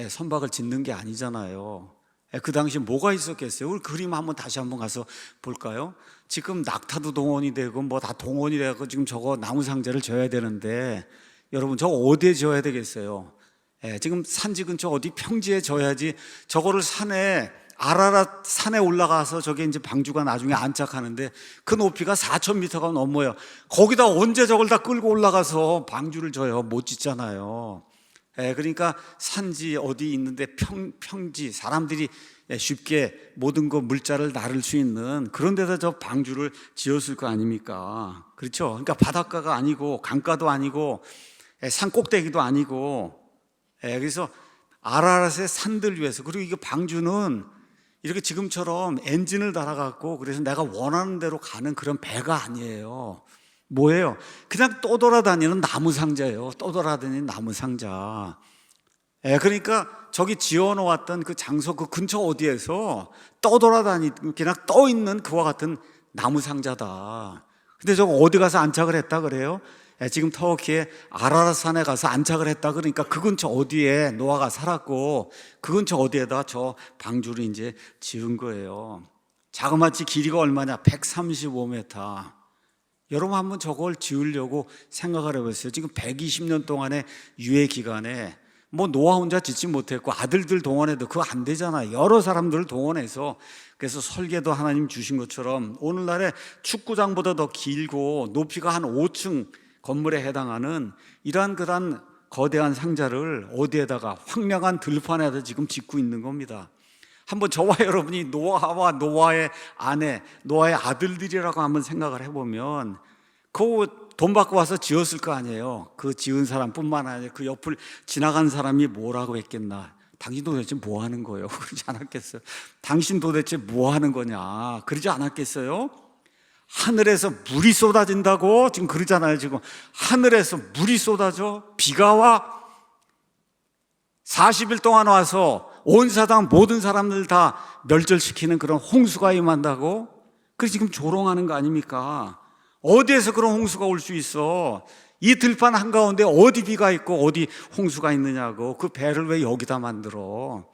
선박을 짓는 게 아니잖아요. 그 당시 뭐가 있었겠어요? 우리 그림 다시 한번 가서 볼까요? 지금 낙타도 동원이 되고 다 동원이 되고 지금 저거 나무 상자를 져야 되는데, 여러분 저거 어디에 지어야 되겠어요? 지금 산지 근처 어디 평지에 져야지. 저거를 산에, 아라랏 산에 올라가서 저게 이제 방주가 나중에 안착하는데 그 높이가 4,000m가 넘어요. 거기다 언제 저걸 다 끌고 올라가서 방주를 져요? 못 짓잖아요. 그러니까 산지 어디 있는데 평지, 사람들이 쉽게 모든 거 물자를 나를 수 있는 그런 데다 저 방주를 지었을 거 아닙니까? 그렇죠? 그러니까 바닷가가 아니고 강가도 아니고 산 꼭대기도 아니고, 그래서 아라랏의 산들 위에서, 그리고 이거 방주는 이렇게 지금처럼 엔진을 달아갖고 그래서 내가 원하는 대로 가는 그런 배가 아니에요. 뭐예요? 그냥 떠돌아다니는 나무 상자예요. 떠돌아다니는 나무 상자. 그러니까 저기 지어놓았던 그 장소 그 근처 어디에서 떠돌아다니는, 그냥 떠있는 그와 같은 나무 상자다. 근데 저거 어디 가서 안착을 했다 그래요? 지금 터키의 아라랏산에 가서 안착을 했다. 그러니까 그 근처 어디에 노아가 살았고 그 근처 어디에다 저 방주를 이제 지은 거예요. 자그마치 길이가 얼마냐? 135m. 여러분 한번 저걸 지으려고 생각을 해보세요. 지금 120년 동안의 유예 기간에 뭐 노아 혼자 짓지 못했고 아들들 동원해도 그거 안 되잖아요. 여러 사람들을 동원해서, 그래서 설계도 하나님 주신 것처럼 오늘날의 축구장보다 더 길고 높이가 한 5층 건물에 해당하는 이러한 그런 거대한 상자를 어디에다가 황량한 들판에다 지금 짓고 있는 겁니다. 한번 저와 여러분이 노아와 노아의 아내, 노아의 아들들이라고 한번 생각을 해보면 그 돈 받고 와서 지었을 거 아니에요. 그 지은 사람뿐만 아니라 그 옆을 지나간 사람이 뭐라고 했겠나? 당신 도대체 뭐 하는 거예요? 그러지 않았겠어요? 당신 도대체 뭐 하는 거냐? 그러지 않았겠어요? 하늘에서 물이 쏟아진다고 지금 그러잖아요. 지금 하늘에서 물이 쏟아져, 비가 와, 40일 동안 와서 온 사당 모든 사람들 다 멸절시키는 그런 홍수가 임한다고? 그래서 지금 조롱하는 거 아닙니까? 어디에서 그런 홍수가 올 수 있어? 이 들판 한가운데 어디 비가 있고 어디 홍수가 있느냐고. 그 배를 왜 여기다 만들어?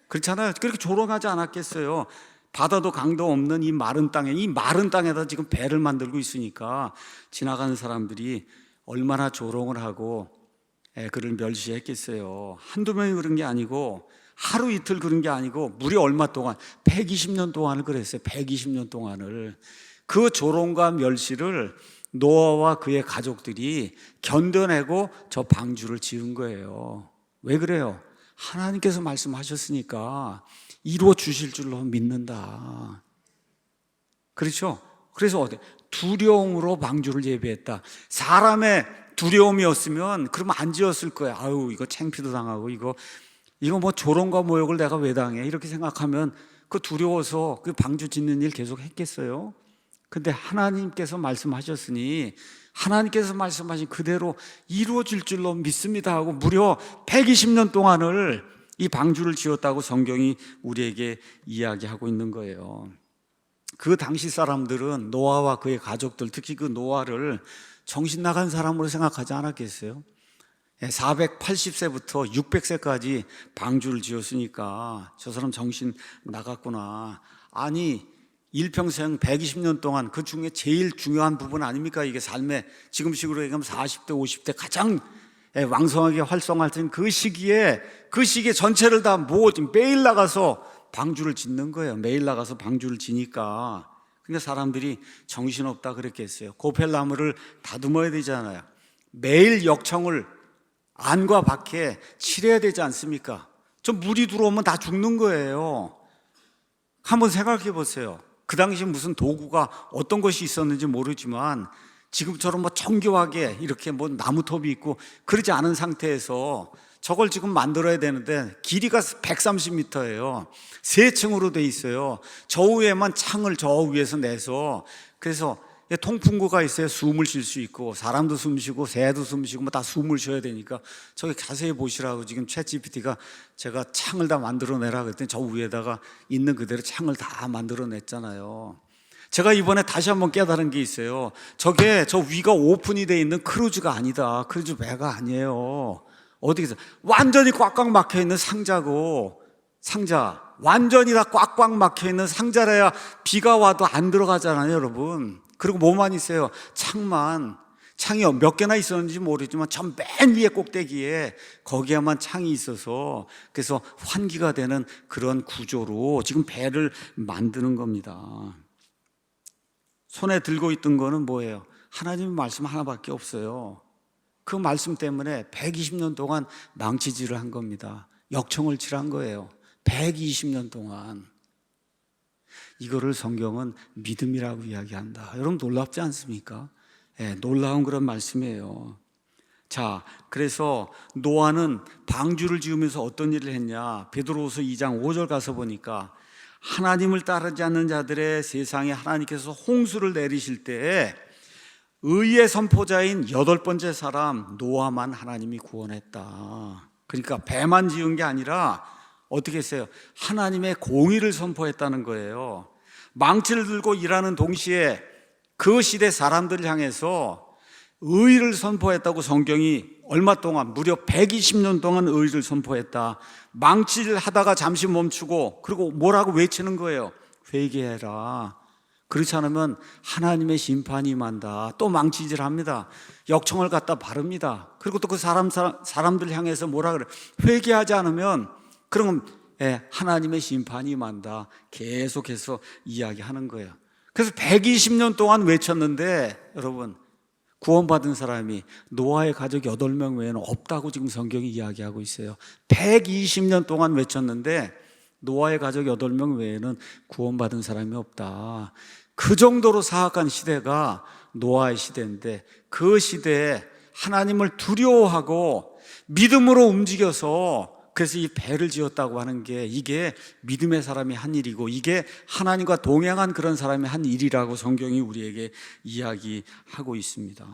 그렇잖아요. 그렇게 조롱하지 않았겠어요? 바다도 강도 없는 이 마른 땅에다 지금 배를 만들고 있으니까 지나가는 사람들이 얼마나 조롱을 하고 그를 멸시했겠어요. 한두 명이 그런 게 아니고 하루 이틀 그런 게 아니고 무려 얼마 동안 120년 동안을 그랬어요. 120년 동안을. 그 조롱과 멸시를 노아와 그의 가족들이 견뎌내고 저 방주를 지은 거예요. 왜 그래요? 하나님께서 말씀하셨으니까 이루어 주실 줄로 믿는다. 그렇죠? 그래서 두려움으로 방주를 예비했다. 사람의 두려움이었으면 그러면 안 지었을 거야. 아유, 이거 창피도 당하고 이거 뭐 조롱과 모욕을 내가 왜 당해? 이렇게 생각하면 그 두려워서 그 방주 짓는 일 계속 했겠어요? 근데 하나님께서 말씀하셨으니 하나님께서 말씀하신 그대로 이루어질 줄로 믿습니다 하고 무려 120년 동안을 이 방주를 지었다고 성경이 우리에게 이야기하고 있는 거예요. 그 당시 사람들은 노아와 그의 가족들, 특히 그 노아를 정신 나간 사람으로 생각하지 않았겠어요? 480세부터 600세까지 방주를 지었으니까 저 사람 정신 나갔구나. 아니, 일평생 120년 동안 그 중에 제일 중요한 부분 아닙니까? 이게 삶의 지금식으로 얘기하면 40대, 50대 가장 왕성하게 활성화할 수 있는 그 시기에 전체를 다 매일 나가서 방주를 짓는 거예요. 매일 나가서 방주를 지니까. 그러니까 사람들이 정신없다 그랬겠어요. 고펠나무를 다듬어야 되잖아요. 매일 역청을 안과 밖에 칠해야 되지 않습니까? 저 물이 들어오면 다 죽는 거예요. 한번 생각해 보세요. 그 당시 무슨 도구가 어떤 것이 있었는지 모르지만 지금처럼 뭐 정교하게 이렇게 뭐 나무톱이 있고 그러지 않은 상태에서 저걸 지금 만들어야 되는데 길이가 130m예요. 3층으로 돼 있어요. 저 위에만 창을 저 위에서 내서, 그래서 통풍구가 있어야 숨을 쉴 수 있고 사람도 숨 쉬고 새도 숨 쉬고 뭐 다 숨을 쉬어야 되니까 저기 자세히 보시라고 지금 챗GPT가 제가 창을 다 만들어내라 그랬더니 저 위에다가 있는 그대로 창을 다 만들어냈잖아요. 제가 이번에 다시 한번 깨달은 게 있어요. 저게 저 위가 오픈이 돼 있는 크루즈가 아니다. 크루즈 배가 아니에요. 어디서 완전히 꽉꽉 막혀 있는 상자 완전히 다 꽉꽉 막혀 있는 상자라야 비가 와도 안 들어가잖아요, 여러분. 그리고 뭐만 있어요? 창이 몇 개나 있었는지 모르지만 저 맨 위에 꼭대기에 거기에만 창이 있어서 그래서 환기가 되는 그런 구조로 지금 배를 만드는 겁니다. 손에 들고 있던 거는 뭐예요? 하나님의 말씀 하나밖에 없어요. 그 말씀 때문에 120년 동안 망치질을 한 겁니다. 역청을 칠한 거예요. 120년 동안. 이거를 성경은 믿음이라고 이야기한다. 여러분 놀랍지 않습니까? 놀라운 그런 말씀이에요. 자, 그래서 노아는 방주를 지으면서 어떤 일을 했냐? 베드로후서 2장 5절 가서 보니까 하나님을 따르지 않는 자들의 세상에 하나님께서 홍수를 내리실 때에 의의 선포자인 8번째 사람 노아만 하나님이 구원했다. 그러니까 배만 지은 게 아니라 어떻게 했어요? 하나님의 공의를 선포했다는 거예요. 망치를 들고 일하는 동시에 그 시대 사람들을 향해서 의를 선포했다고. 성경이 얼마 동안, 무려 120년 동안 의를 선포했다. 망치질 하다가 잠시 멈추고, 그리고 뭐라고 외치는 거예요? 회개해라. 그렇지 않으면 하나님의 심판이 임한다. 또 망치질합니다. 역청을 갖다 바릅니다. 그리고 또 그 사람들 향해서 뭐라 그래? 회개하지 않으면 그러면 하나님의 심판이 임한다. 계속해서 이야기하는 거예요. 그래서 120년 동안 외쳤는데, 여러분, 구원받은 사람이 노아의 가족 8명 외에는 없다고 지금 성경이 이야기하고 있어요. 120년 동안 외쳤는데 노아의 가족 8명 외에는 구원받은 사람이 없다. 그 정도로 사악한 시대가 노아의 시대인데, 그 시대에 하나님을 두려워하고 믿음으로 움직여서, 그래서 이 배를 지었다고 하는 게, 이게 믿음의 사람이 한 일이고, 이게 하나님과 동행한 그런 사람이 한 일이라고 성경이 우리에게 이야기하고 있습니다.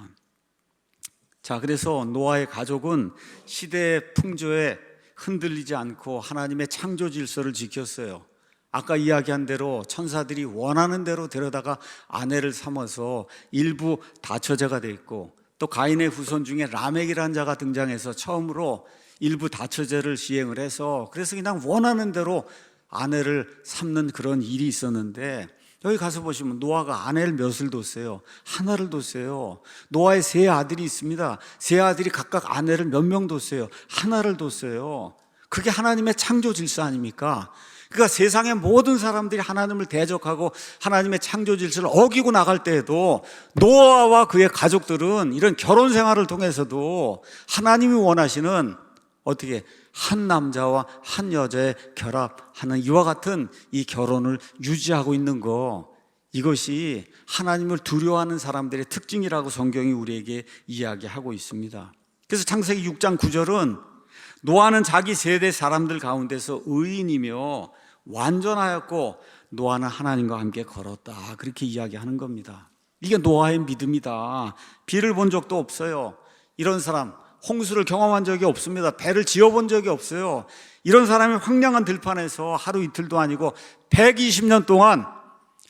자, 그래서 노아의 가족은 시대의 풍조에 흔들리지 않고 하나님의 창조 질서를 지켰어요. 아까 이야기한 대로 천사들이 원하는 대로 데려다가 아내를 삼아서 일부 다처제가 돼 있고, 또 가인의 후손 중에 라멕이라는 자가 등장해서 처음으로 일부 다처제를 시행을 해서, 그래서 그냥 원하는 대로 아내를 삼는 그런 일이 있었는데, 여기 가서 보시면 노아가 아내를 몇을 뒀어요? 하나를 뒀어요. 노아의 3아들이 있습니다. 3아들이 각각 아내를 몇 명 뒀어요? 하나를 뒀어요. 그게 하나님의 창조 질서 아닙니까? 그러니까 세상의 모든 사람들이 하나님을 대적하고 하나님의 창조 질서를 어기고 나갈 때에도 노아와 그의 가족들은 이런 결혼 생활을 통해서도 하나님이 원하시는, 어떻게 한 남자와 한 여자의 결합하는 이와 같은 이 결혼을 유지하고 있는 거, 이것이 하나님을 두려워하는 사람들의 특징이라고 성경이 우리에게 이야기하고 있습니다. 그래서 창세기 6장 9절은 노아는 자기 세대 사람들 가운데서 의인이며 완전하였고 노아는 하나님과 함께 걸었다. 그렇게 이야기하는 겁니다. 이게 노아의 믿음이다. 비를 본 적도 없어요. 이런 사람, 홍수를 경험한 적이 없습니다. 배를 지어본 적이 없어요. 이런 사람이 황량한 들판에서 하루 이틀도 아니고 120년 동안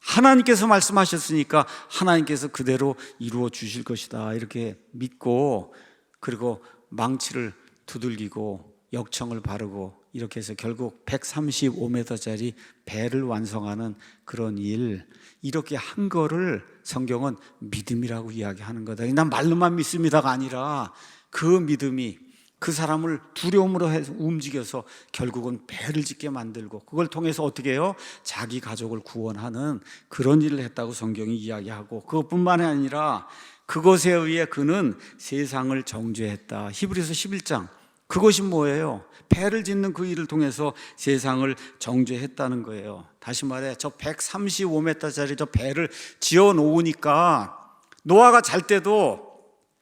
하나님께서 말씀하셨으니까 하나님께서 그대로 이루어 주실 것이다. 이렇게 믿고, 그리고 망치를 두들기고 역청을 바르고 이렇게 해서 결국 135m짜리 배를 완성하는 그런 일, 이렇게 한 거를 성경은 믿음이라고 이야기하는 거다. 난 말로만 믿습니다가 아니라 그 믿음이 그 사람을 두려움으로 해서 움직여서 결국은 배를 짓게 만들고, 그걸 통해서 어떻게 해요? 자기 가족을 구원하는 그런 일을 했다고 성경이 이야기하고, 그것뿐만이 아니라 그것에 의해 그는 세상을 정죄했다. 히브리서 11장, 그것이 뭐예요? 배를 짓는 그 일을 통해서 세상을 정죄했다는 거예요. 다시 말해, 저 135m짜리 저 배를 지어 놓으니까 노아가 잘 때도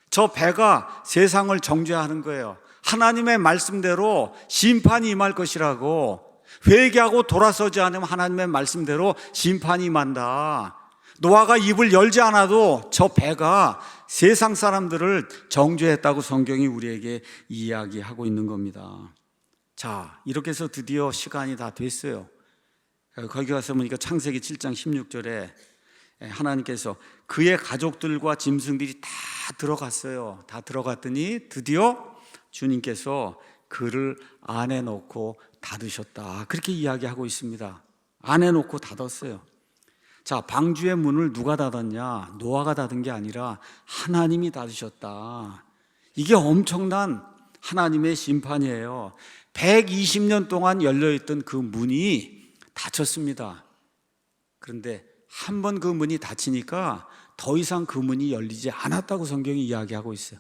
저 배가 세상을 정죄하는 거예요. 하나님의 말씀대로 심판이 임할 것이라고, 회개하고 돌아서지 않으면 하나님의 말씀대로 심판이 임한다. 노아가 입을 열지 않아도 저 배가 세상 사람들을 정죄했다고 성경이 우리에게 이야기하고 있는 겁니다. 자, 이렇게 해서 드디어 시간이 다 됐어요. 거기 가서 보니까 창세기 7장 16절에 하나님께서 그의 가족들과 짐승들이 다 들어갔어요. 다 들어갔더니 드디어 주님께서 그를 안에 넣고 닫으셨다. 그렇게 이야기하고 있습니다. 안에 넣고 닫았어요. 자, 방주의 문을 누가 닫았냐? 노아가 닫은 게 아니라 하나님이 닫으셨다. 이게 엄청난 하나님의 심판이에요. 120년 동안 열려있던 그 문이 닫혔습니다. 그런데 한 번 그 문이 닫히니까 더 이상 그 문이 열리지 않았다고 성경이 이야기하고 있어요.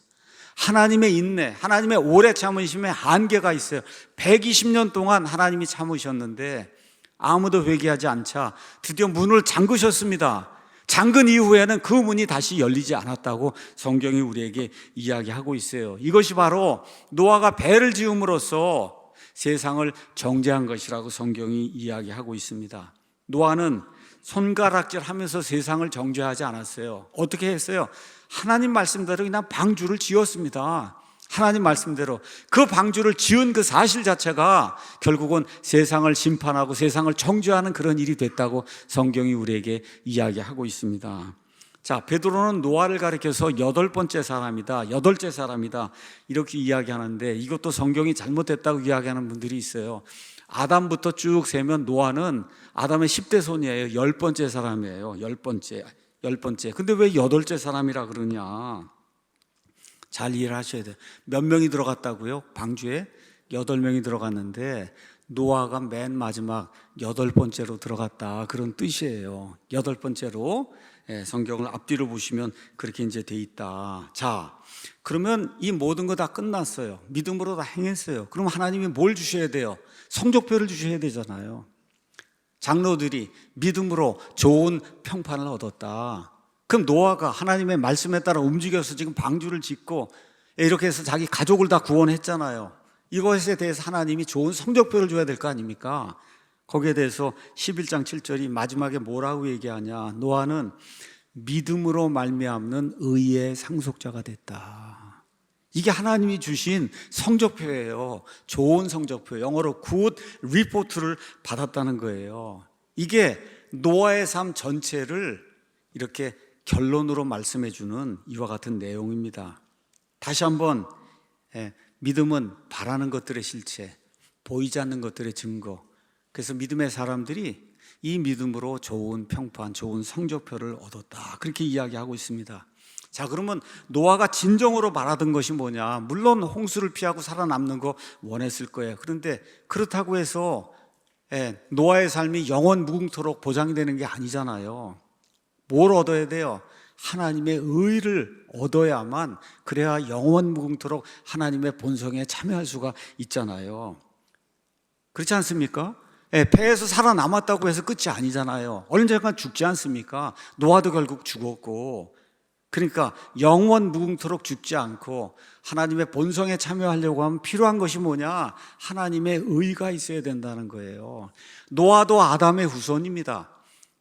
하나님의 인내, 하나님의 오래 참으심에 한계가 있어요. 120년 동안 하나님이 참으셨는데 아무도 회개하지 않자 드디어 문을 잠그셨습니다. 잠근 이후에는 그 문이 다시 열리지 않았다고 성경이 우리에게 이야기하고 있어요. 이것이 바로 노아가 배를 지음으로써 세상을 정죄한 것이라고 성경이 이야기하고 있습니다. 노아는 손가락질 하면서 세상을 정죄하지 않았어요. 어떻게 했어요? 하나님 말씀대로 그냥 방주를 지었습니다. 하나님 말씀대로 그 방주를 지은 그 사실 자체가 결국은 세상을 심판하고 세상을 정죄하는 그런 일이 됐다고 성경이 우리에게 이야기하고 있습니다. 자, 베드로는 노아를 가리켜서 여덟 번째 사람이다, 여덟째 사람이다 이렇게 이야기하는데, 이것도 성경이 잘못됐다고 이야기하는 분들이 있어요. 아담부터 쭉 세면 노아는 아담의 10대 손이에요. 열 번째 사람이에요. 열 번째. 근데 왜 여덟째 사람이라 그러냐? 잘 이해를 하셔야 돼요. 몇 명이 들어갔다고요? 방주에 8명이 들어갔는데 노아가 맨 마지막 여덟 번째로 들어갔다, 그런 뜻이에요. 여덟 번째로. 성경을 앞뒤로 보시면 그렇게 이제 돼 있다. 자, 그러면 이 모든 거 다 끝났어요. 믿음으로 다 행했어요. 그럼 하나님이 뭘 주셔야 돼요? 성적표를 주셔야 되잖아요. 장로들이 믿음으로 좋은 평판을 얻었다. 그럼 노아가 하나님의 말씀에 따라 움직여서 지금 방주를 짓고 이렇게 해서 자기 가족을 다 구원했잖아요. 이것에 대해서 하나님이 좋은 성적표를 줘야 될 거 아닙니까? 거기에 대해서 11장 7절이 마지막에 뭐라고 얘기하냐? 노아는 믿음으로 말미암는 의의 상속자가 됐다. 이게 하나님이 주신 성적표예요. 좋은 성적표, 영어로 good report를 받았다는 거예요. 이게 노아의 삶 전체를 이렇게 결론으로 말씀해 주는 이와 같은 내용입니다. 다시 한번, 믿음은 바라는 것들의 실체, 보이지 않는 것들의 증거. 그래서 믿음의 사람들이 이 믿음으로 좋은 평판, 좋은 성적표를 얻었다, 그렇게 이야기하고 있습니다. 자, 그러면 노아가 진정으로 바라던 것이 뭐냐? 물론 홍수를 피하고 살아남는 거 원했을 거예요. 그런데 그렇다고 해서 노아의 삶이 영원 무궁토록 보장이 되는 게 아니잖아요. 뭘 얻어야 돼요? 하나님의 의를 얻어야만, 그래야 영원 무궁토록 하나님의 본성에 참여할 수가 있잖아요. 그렇지 않습니까? 배에서 살아남았다고 해서 끝이 아니잖아요. 언젠간 죽지 않습니까? 노아도 결국 죽었고. 그러니까 영원 무궁토록 죽지 않고 하나님의 본성에 참여하려고 하면 필요한 것이 뭐냐? 하나님의 의가 있어야 된다는 거예요. 노아도 아담의 후손입니다.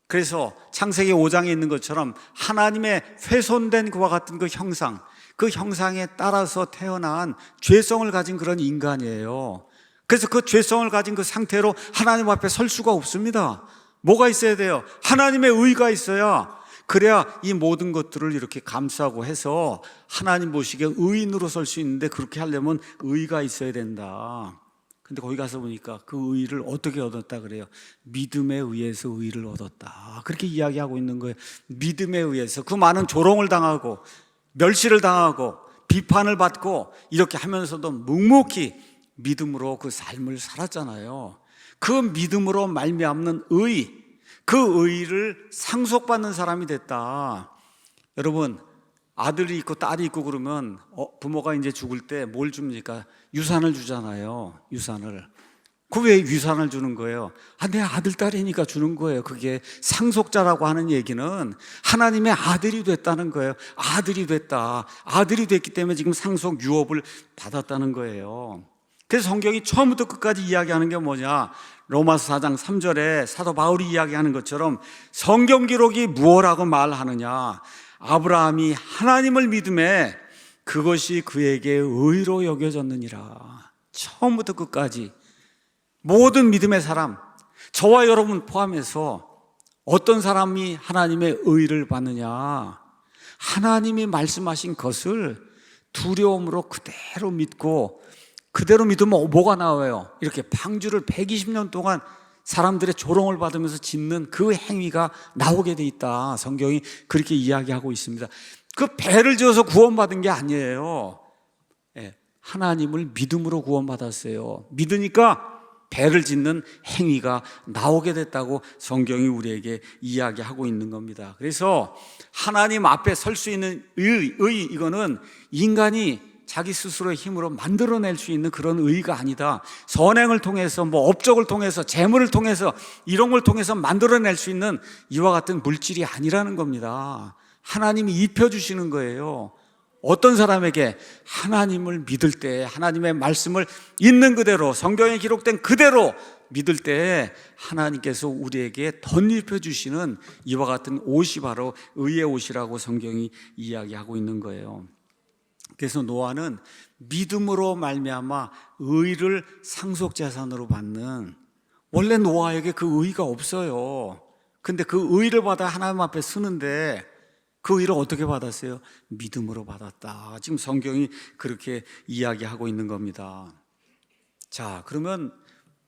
그래서 창세기 5장에 있는 것처럼 하나님의 훼손된 그와 같은 그 형상, 그 형상에 따라서 태어난 죄성을 가진 그런 인간이에요. 그래서 그 죄성을 가진 그 상태로 하나님 앞에 설 수가 없습니다. 뭐가 있어야 돼요? 하나님의 의가 있어야, 그래야 이 모든 것들을 이렇게 감싸고 해서 하나님 보시기에 의인으로 설 수 있는데, 그렇게 하려면 의가 있어야 된다. 근데 거기 가서 보니까 그 의를 어떻게 얻었다 그래요? 믿음에 의해서 의를 얻었다, 그렇게 이야기하고 있는 거예요. 믿음에 의해서. 그 많은 조롱을 당하고 멸시를 당하고 비판을 받고 이렇게 하면서도 묵묵히 믿음으로 그 삶을 살았잖아요. 그 믿음으로 말미암는 의, 그 의를 상속받는 사람이 됐다. 여러분, 아들이 있고 딸이 있고 그러면 부모가 이제 죽을 때 뭘 줍니까? 유산을 주잖아요. 유산을. 그 왜 유산을 주는 거예요? 내 아들 딸이니까 주는 거예요. 그게 상속자라고 하는 얘기는 하나님의 아들이 됐다는 거예요. 아들이 됐다. 아들이 됐기 때문에 지금 상속 유업을 받았다는 거예요. 그래서 성경이 처음부터 끝까지 이야기하는 게 뭐냐? 로마서 4장 3절에 사도 바울이 이야기하는 것처럼 성경 기록이 무엇라고 말하느냐? 아브라함이 하나님을 믿음에 그것이 그에게 의로 여겨졌느니라. 처음부터 끝까지 모든 믿음의 사람, 저와 여러분 포함해서 어떤 사람이 하나님의 의를 받느냐? 하나님이 말씀하신 것을 두려움으로 그대로 믿고, 그대로 믿으면 뭐가 나와요? 이렇게 방주를 120년 동안 사람들의 조롱을 받으면서 짓는 그 행위가 나오게 돼 있다. 성경이 그렇게 이야기하고 있습니다. 그 배를 지어서 구원받은 게 아니에요. 하나님을 믿음으로 구원받았어요. 믿으니까 배를 짓는 행위가 나오게 됐다고 성경이 우리에게 이야기하고 있는 겁니다. 그래서 하나님 앞에 설 수 있는 이거는 인간이 자기 스스로의 힘으로 만들어낼 수 있는 그런 의가 아니다. 선행을 통해서, 업적을 통해서, 재물을 통해서, 이런 걸 통해서 만들어낼 수 있는 이와 같은 물질이 아니라는 겁니다. 하나님이 입혀주시는 거예요. 어떤 사람에게? 하나님을 믿을 때, 하나님의 말씀을 있는 그대로, 성경에 기록된 그대로 믿을 때 하나님께서 우리에게 덧입혀 주시는 이와 같은 옷이 바로 의의 옷이라고 성경이 이야기하고 있는 거예요. 그래서 노아는 믿음으로 말미암아 의를 상속재산으로 받는, 원래 노아에게 그 의가 없어요. 근데 그 의를 받아 하나님 앞에 서는데 그 의를 어떻게 받았어요? 믿음으로 받았다. 지금 성경이 그렇게 이야기하고 있는 겁니다. 자, 그러면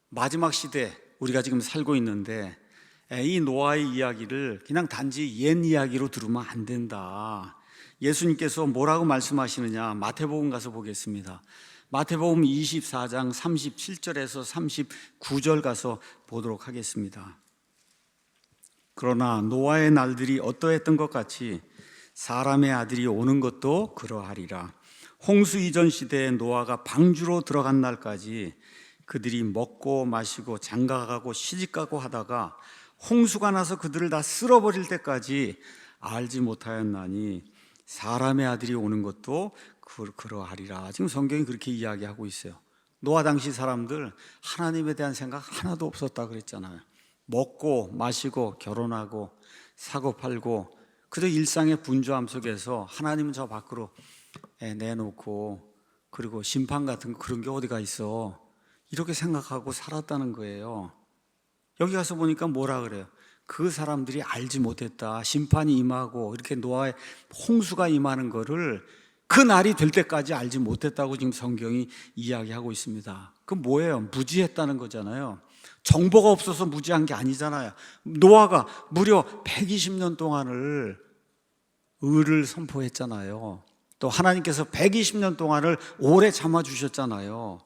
마지막 시대 우리가 지금 살고 있는데 이 노아의 이야기를 그냥 단지 옛 이야기로 들으면 안 된다. 예수님께서 뭐라고 말씀하시느냐, 마태복음 가서 보겠습니다. 마태복음 24장 37절에서 39절 가서 보도록 하겠습니다. 그러나 노아의 날들이 어떠했던 것 같이 사람의 아들이 오는 것도 그러하리라. 홍수 이전 시대에 노아가 방주로 들어간 날까지 그들이 먹고 마시고 장가가고 시집가고 하다가 홍수가 나서 그들을 다 쓸어버릴 때까지 알지 못하였나니 사람의 아들이 오는 것도 그러하리라. 지금 성경이 그렇게 이야기하고 있어요. 노아 당시 사람들 하나님에 대한 생각 하나도 없었다 그랬잖아요. 먹고 마시고 결혼하고 사고 팔고 그저 일상의 분주함 속에서 하나님은 저 밖으로 내놓고 그리고 심판 같은 거 그런 게 어디가 있어, 이렇게 생각하고 살았다는 거예요. 여기 가서 보니까 뭐라 그래요? 그 사람들이 알지 못했다. 심판이 임하고 이렇게 노아의 홍수가 임하는 거를 그 날이 될 때까지 알지 못했다고 지금 성경이 이야기하고 있습니다. 그 뭐예요? 무지했다는 거잖아요. 정보가 없어서 무지한 게 아니잖아요. 노아가 무려 120년 동안을 의를 선포했잖아요. 또 하나님께서 120년 동안을 오래 참아주셨잖아요.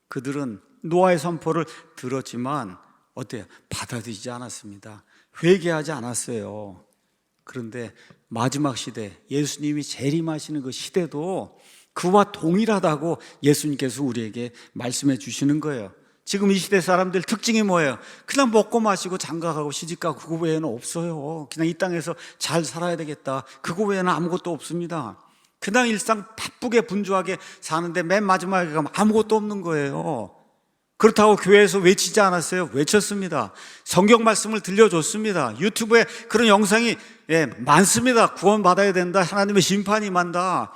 그들은 노아의 선포를 들었지만 어때요? 받아들이지 않았습니다. 회개하지 않았어요. 그런데 마지막 시대, 예수님이 재림하시는 그 시대도 그와 동일하다고 예수님께서 우리에게 말씀해 주시는 거예요. 지금 이 시대 사람들 특징이 뭐예요? 그냥 먹고 마시고 장가가고 시집가고 그거 외에는 없어요. 그냥 이 땅에서 잘 살아야 되겠다, 그거 외에는 아무것도 없습니다. 그냥 일상 바쁘게 분주하게 사는데 맨 마지막에 가면 아무것도 없는 거예요. 그렇다고 교회에서 외치지 않았어요? 외쳤습니다. 성경 말씀을 들려줬습니다. 유튜브에 그런 영상이 많습니다. 구원받아야 된다, 하나님의 심판이 임한다.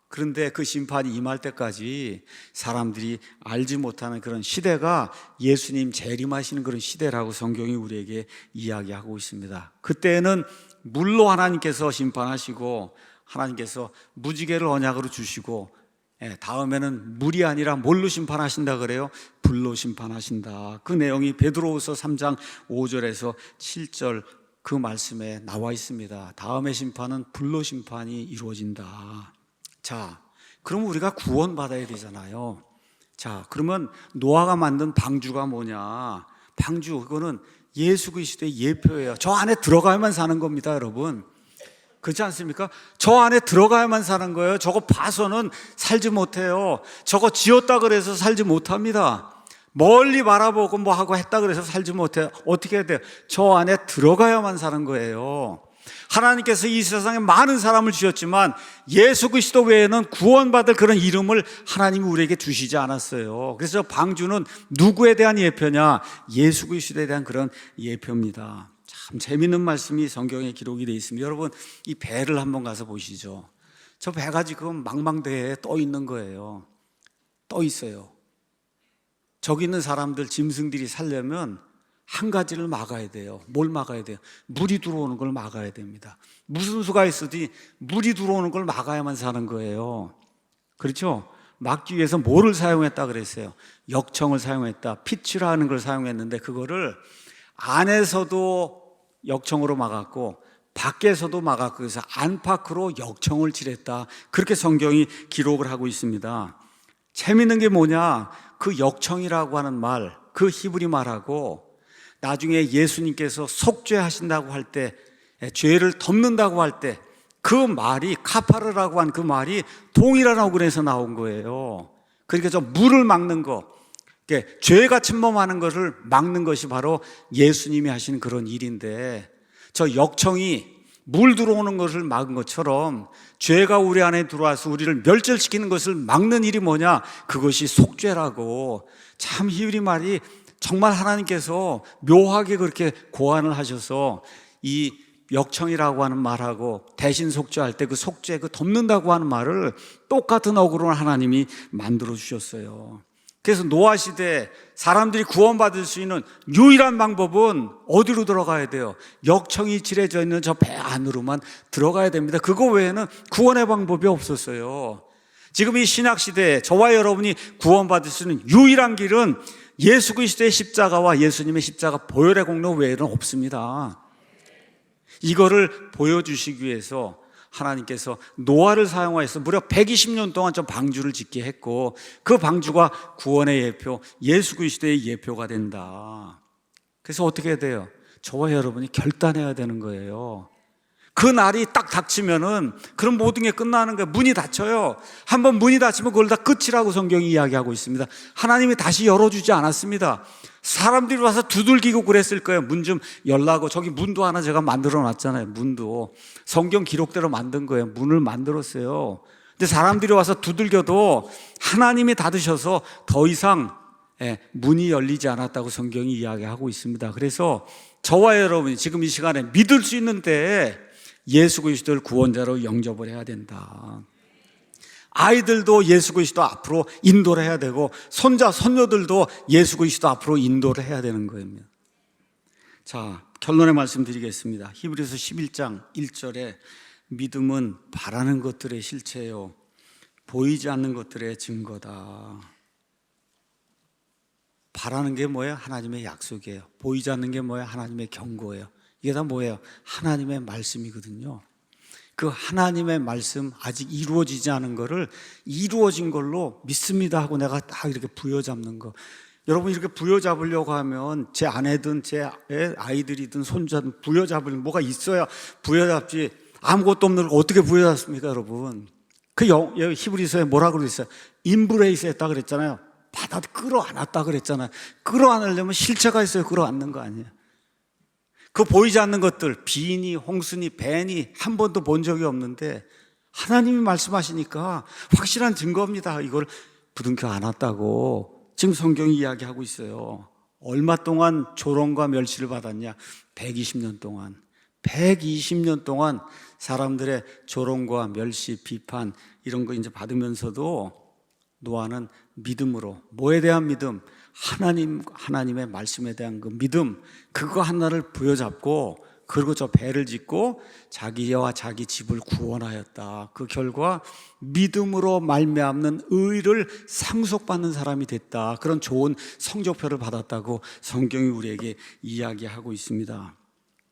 그런데 그 심판이 임할 때까지 사람들이 알지 못하는 그런 시대가 예수님 재림하시는 그런 시대라고 성경이 우리에게 이야기하고 있습니다. 그때는 물로 하나님께서 심판하시고 하나님께서 무지개를 언약으로 주시고 다음에는 물이 아니라 뭘로 심판하신다 그래요? 불로 심판하신다. 그 내용이 베드로후서 3장 5절에서 7절 그 말씀에 나와 있습니다. 다음의 심판은 불로 심판이 이루어진다. 자, 그럼 우리가 구원받아야 되잖아요. 자, 그러면 노아가 만든 방주가 뭐냐? 방주, 그거는 예수 그리스도의 예표예요. 저 안에 들어가야만 사는 겁니다, 여러분. 그렇지 않습니까? 저 안에 들어가야만 사는 거예요. 저거 봐서는 살지 못해요. 저거 지었다 그래서 살지 못합니다. 멀리 바라보고 뭐 하고 했다 그래서 살지 못해요. 어떻게 해야 돼요? 저 안에 들어가야만 사는 거예요. 하나님께서 이 세상에 많은 사람을 주셨지만 예수 그리스도 외에는 구원받을 그런 이름을 하나님이 우리에게 주시지 않았어요. 그래서 방주는 누구에 대한 예표냐? 예수 그리스도에 대한 그런 예표입니다. 참 재밌는 말씀이 성경에 기록이 되어 있습니다. 여러분, 이 배를 한번 가서 보시죠. 저 배가 지금 망망대해에 떠 있는 거예요. 떠 있어요. 저기 있는 사람들, 짐승들이 살려면 한 가지를 막아야 돼요. 뭘 막아야 돼요? 물이 들어오는 걸 막아야 됩니다. 무슨 수가 있어도 물이 들어오는 걸 막아야만 사는 거예요. 그렇죠? 막기 위해서 뭐를 사용했다 그랬어요? 역청을 사용했다. 피치라는 걸 사용했는데 그거를 안에서도 역청으로 막았고 밖에서도 막았고 그래서 안팎으로 역청을 칠했다. 그렇게 성경이 기록을 하고 있습니다. 재밌는 게 뭐냐? 그 역청이라고 하는 말, 그 히브리 말하고 나중에 예수님께서 속죄하신다고 할 때, 죄를 덮는다고 할 때 그 말이 카파르라고 한 그 말이 동일한 어근에서 나온 거예요. 그러니까 저 물을 막는 거, 죄가 침범하는 것을 막는 것이 바로 예수님이 하신 그런 일인데, 저 역청이 물 들어오는 것을 막은 것처럼 죄가 우리 안에 들어와서 우리를 멸절시키는 것을 막는 일이 뭐냐? 그것이 속죄라고. 참 히브리 말이 정말 하나님께서 묘하게 그렇게 고안을 하셔서 이 역청이라고 하는 말하고 대신 속죄할 때 그 속죄, 그 덮는다고 하는 말을 똑같은 어구로 하나님이 만들어 주셨어요. 그래서 노아 시대에 사람들이 구원받을 수 있는 유일한 방법은 어디로 들어가야 돼요? 역청이 칠해져 있는 저 배 안으로만 들어가야 됩니다. 그거 외에는 구원의 방법이 없었어요. 지금 이 신약시대에 저와 여러분이 구원받을 수 있는 유일한 길은 예수 그리스도의 십자가와 예수님의 십자가 보혈의 공로 외에는 없습니다. 이거를 보여주시기 위해서 하나님께서 노아를 사용하여서 무려 120년 동안 저 방주를 짓게 했고, 그 방주가 구원의 예표, 예수 그리스도의 예표가 된다. 그래서 어떻게 해야 돼요? 저와 여러분이 결단해야 되는 거예요. 그 날이 딱 닥치면은 그럼 모든 게 끝나는 거예요. 문이 닫혀요. 한번 문이 닫히면 그걸 다 끝이라고 성경이 이야기하고 있습니다. 하나님이 다시 열어주지 않았습니다. 사람들이 와서 두들기고 그랬을 거예요. 문 좀 열라고. 저기 문도 하나 제가 만들어 놨잖아요. 문도 성경 기록대로 만든 거예요. 문을 만들었어요. 근데 사람들이 와서 두들겨도 하나님이 닫으셔서 더 이상 문이 열리지 않았다고 성경이 이야기하고 있습니다. 그래서 저와 여러분이 지금 이 시간에 믿을 수 있는 때에 예수 그리스도를 구원자로 영접을 해야 된다. 아이들도 예수 그리스도 앞으로 인도를 해야 되고, 손자, 손녀들도 예수 그리스도 앞으로 인도를 해야 되는 거예요. 자, 결론의 말씀 드리겠습니다. 히브리서 11장 1절에 믿음은 바라는 것들의 실체요, 보이지 않는 것들의 증거다. 바라는 게 뭐예요? 하나님의 약속이에요. 보이지 않는 게 뭐예요? 하나님의 경고예요. 이게 다 뭐예요? 하나님의 말씀이거든요. 그 하나님의 말씀, 아직 이루어지지 않은 거를 이루어진 걸로 믿습니다 하고 내가 딱 이렇게 부여잡는 거. 여러분, 이렇게 부여잡으려고 하면 제 아내든 제 아이들이든 손자든 부여잡을 뭐가 있어야 부여잡지, 아무것도 없는 걸 어떻게 부여잡습니까, 여러분? 그 히브리서에 뭐라 그랬어요? 임브레이스 했다 그랬잖아요. 받아 끌어안았다 그랬잖아요. 끌어안으려면 실체가 있어야 끌어안는 거 아니에요. 그 보이지 않는 것들, 비니, 홍수니, 뱀이 한 번도 본 적이 없는데 하나님이 말씀하시니까 확실한 증거입니다. 이걸 부둥켜 안았다고 지금 성경이 이야기하고 있어요. 얼마 동안 조롱과 멸시를 받았냐? 120년 동안. 120년 동안 사람들의 조롱과 멸시, 비판 이런 거 이제 받으면서도 노아는 믿음으로, 뭐에 대한 믿음? 하나님의 말씀에 대한 그 믿음, 그거 하나를 부여잡고, 그리고 저 배를 짓고 자기와 자기 집을 구원하였다. 그 결과 믿음으로 말미암는 의를 상속받는 사람이 됐다. 그런 좋은 성적표를 받았다고 성경이 우리에게 이야기하고 있습니다.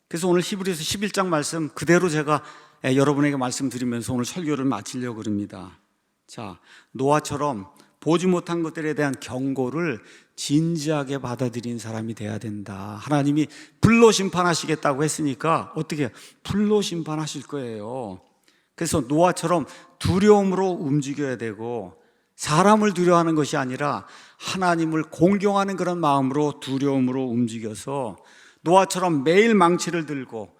그래서 오늘 히브리서 11장 말씀 그대로 제가 여러분에게 말씀드리면서 오늘 설교를 마치려고 합니다. 자, 노아처럼 보지 못한 것들에 대한 경고를 진지하게 받아들인 사람이 돼야 된다. 하나님이 불로 심판하시겠다고 했으니까 어떻게 불로 심판하실 거예요. 그래서 노아처럼 두려움으로 움직여야 되고, 사람을 두려워하는 것이 아니라 하나님을 공경하는 그런 마음으로 두려움으로 움직여서 노아처럼 매일 망치를 들고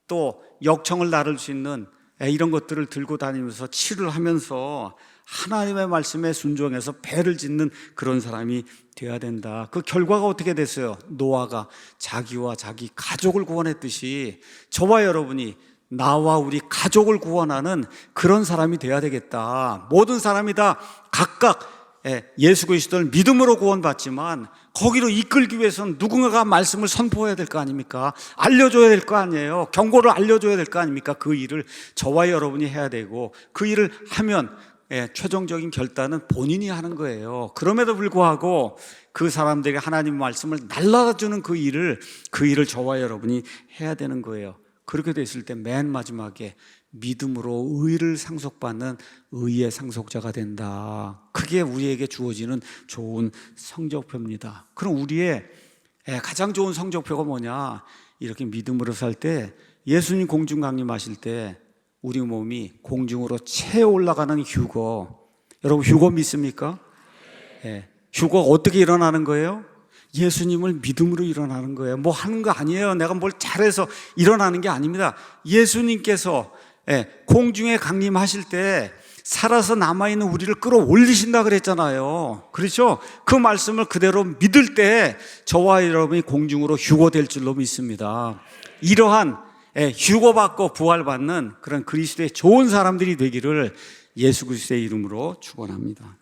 또 역청을 나를 수 있는 이런 것들을 들고 다니면서 치를 하면서 하나님의 말씀에 순종해서 배를 짓는 그런 사람이 되어야 된다. 그 결과가 어떻게 됐어요? 노아가 자기와 자기 가족을 구원했듯이 저와 여러분이 나와 우리 가족을 구원하는 그런 사람이 되어야 되겠다. 모든 사람이 다 각각 예수 그리스도를 믿음으로 구원받지만 거기로 이끌기 위해서는 누군가가 말씀을 선포해야 될 거 아닙니까? 알려줘야 될 거 아니에요. 경고를 알려줘야 될 거 아닙니까? 그 일을 저와 여러분이 해야 되고, 그 일을 하면 최종적인 결단은 본인이 하는 거예요. 그럼에도 불구하고 그 사람들에게 하나님의 말씀을 날라주는 그 일을 저와 여러분이 해야 되는 거예요. 그렇게 됐을 때 맨 마지막에 믿음으로 의를 상속받는 의의 상속자가 된다. 그게 우리에게 주어지는 좋은 성적표입니다. 그럼 우리의 가장 좋은 성적표가 뭐냐? 이렇게 믿음으로 살 때, 예수님 공중 강림하실 때 우리 몸이 공중으로 채 올라가는 휴거. 여러분, 휴거 믿습니까? 휴거가 어떻게 일어나는 거예요? 예수님을 믿음으로 일어나는 거예요. 뭐 하는 거 아니에요. 내가 뭘 잘해서 일어나는 게 아닙니다. 예수님께서 공중에 강림하실 때 살아서 남아있는 우리를 끌어올리신다 그랬잖아요. 그렇죠? 그 말씀을 그대로 믿을 때 저와 여러분이 공중으로 휴거될 줄로 믿습니다. 이러한 휴거받고 부활받는 그런 그리스도의 좋은 사람들이 되기를 예수 그리스도의 이름으로 축원합니다.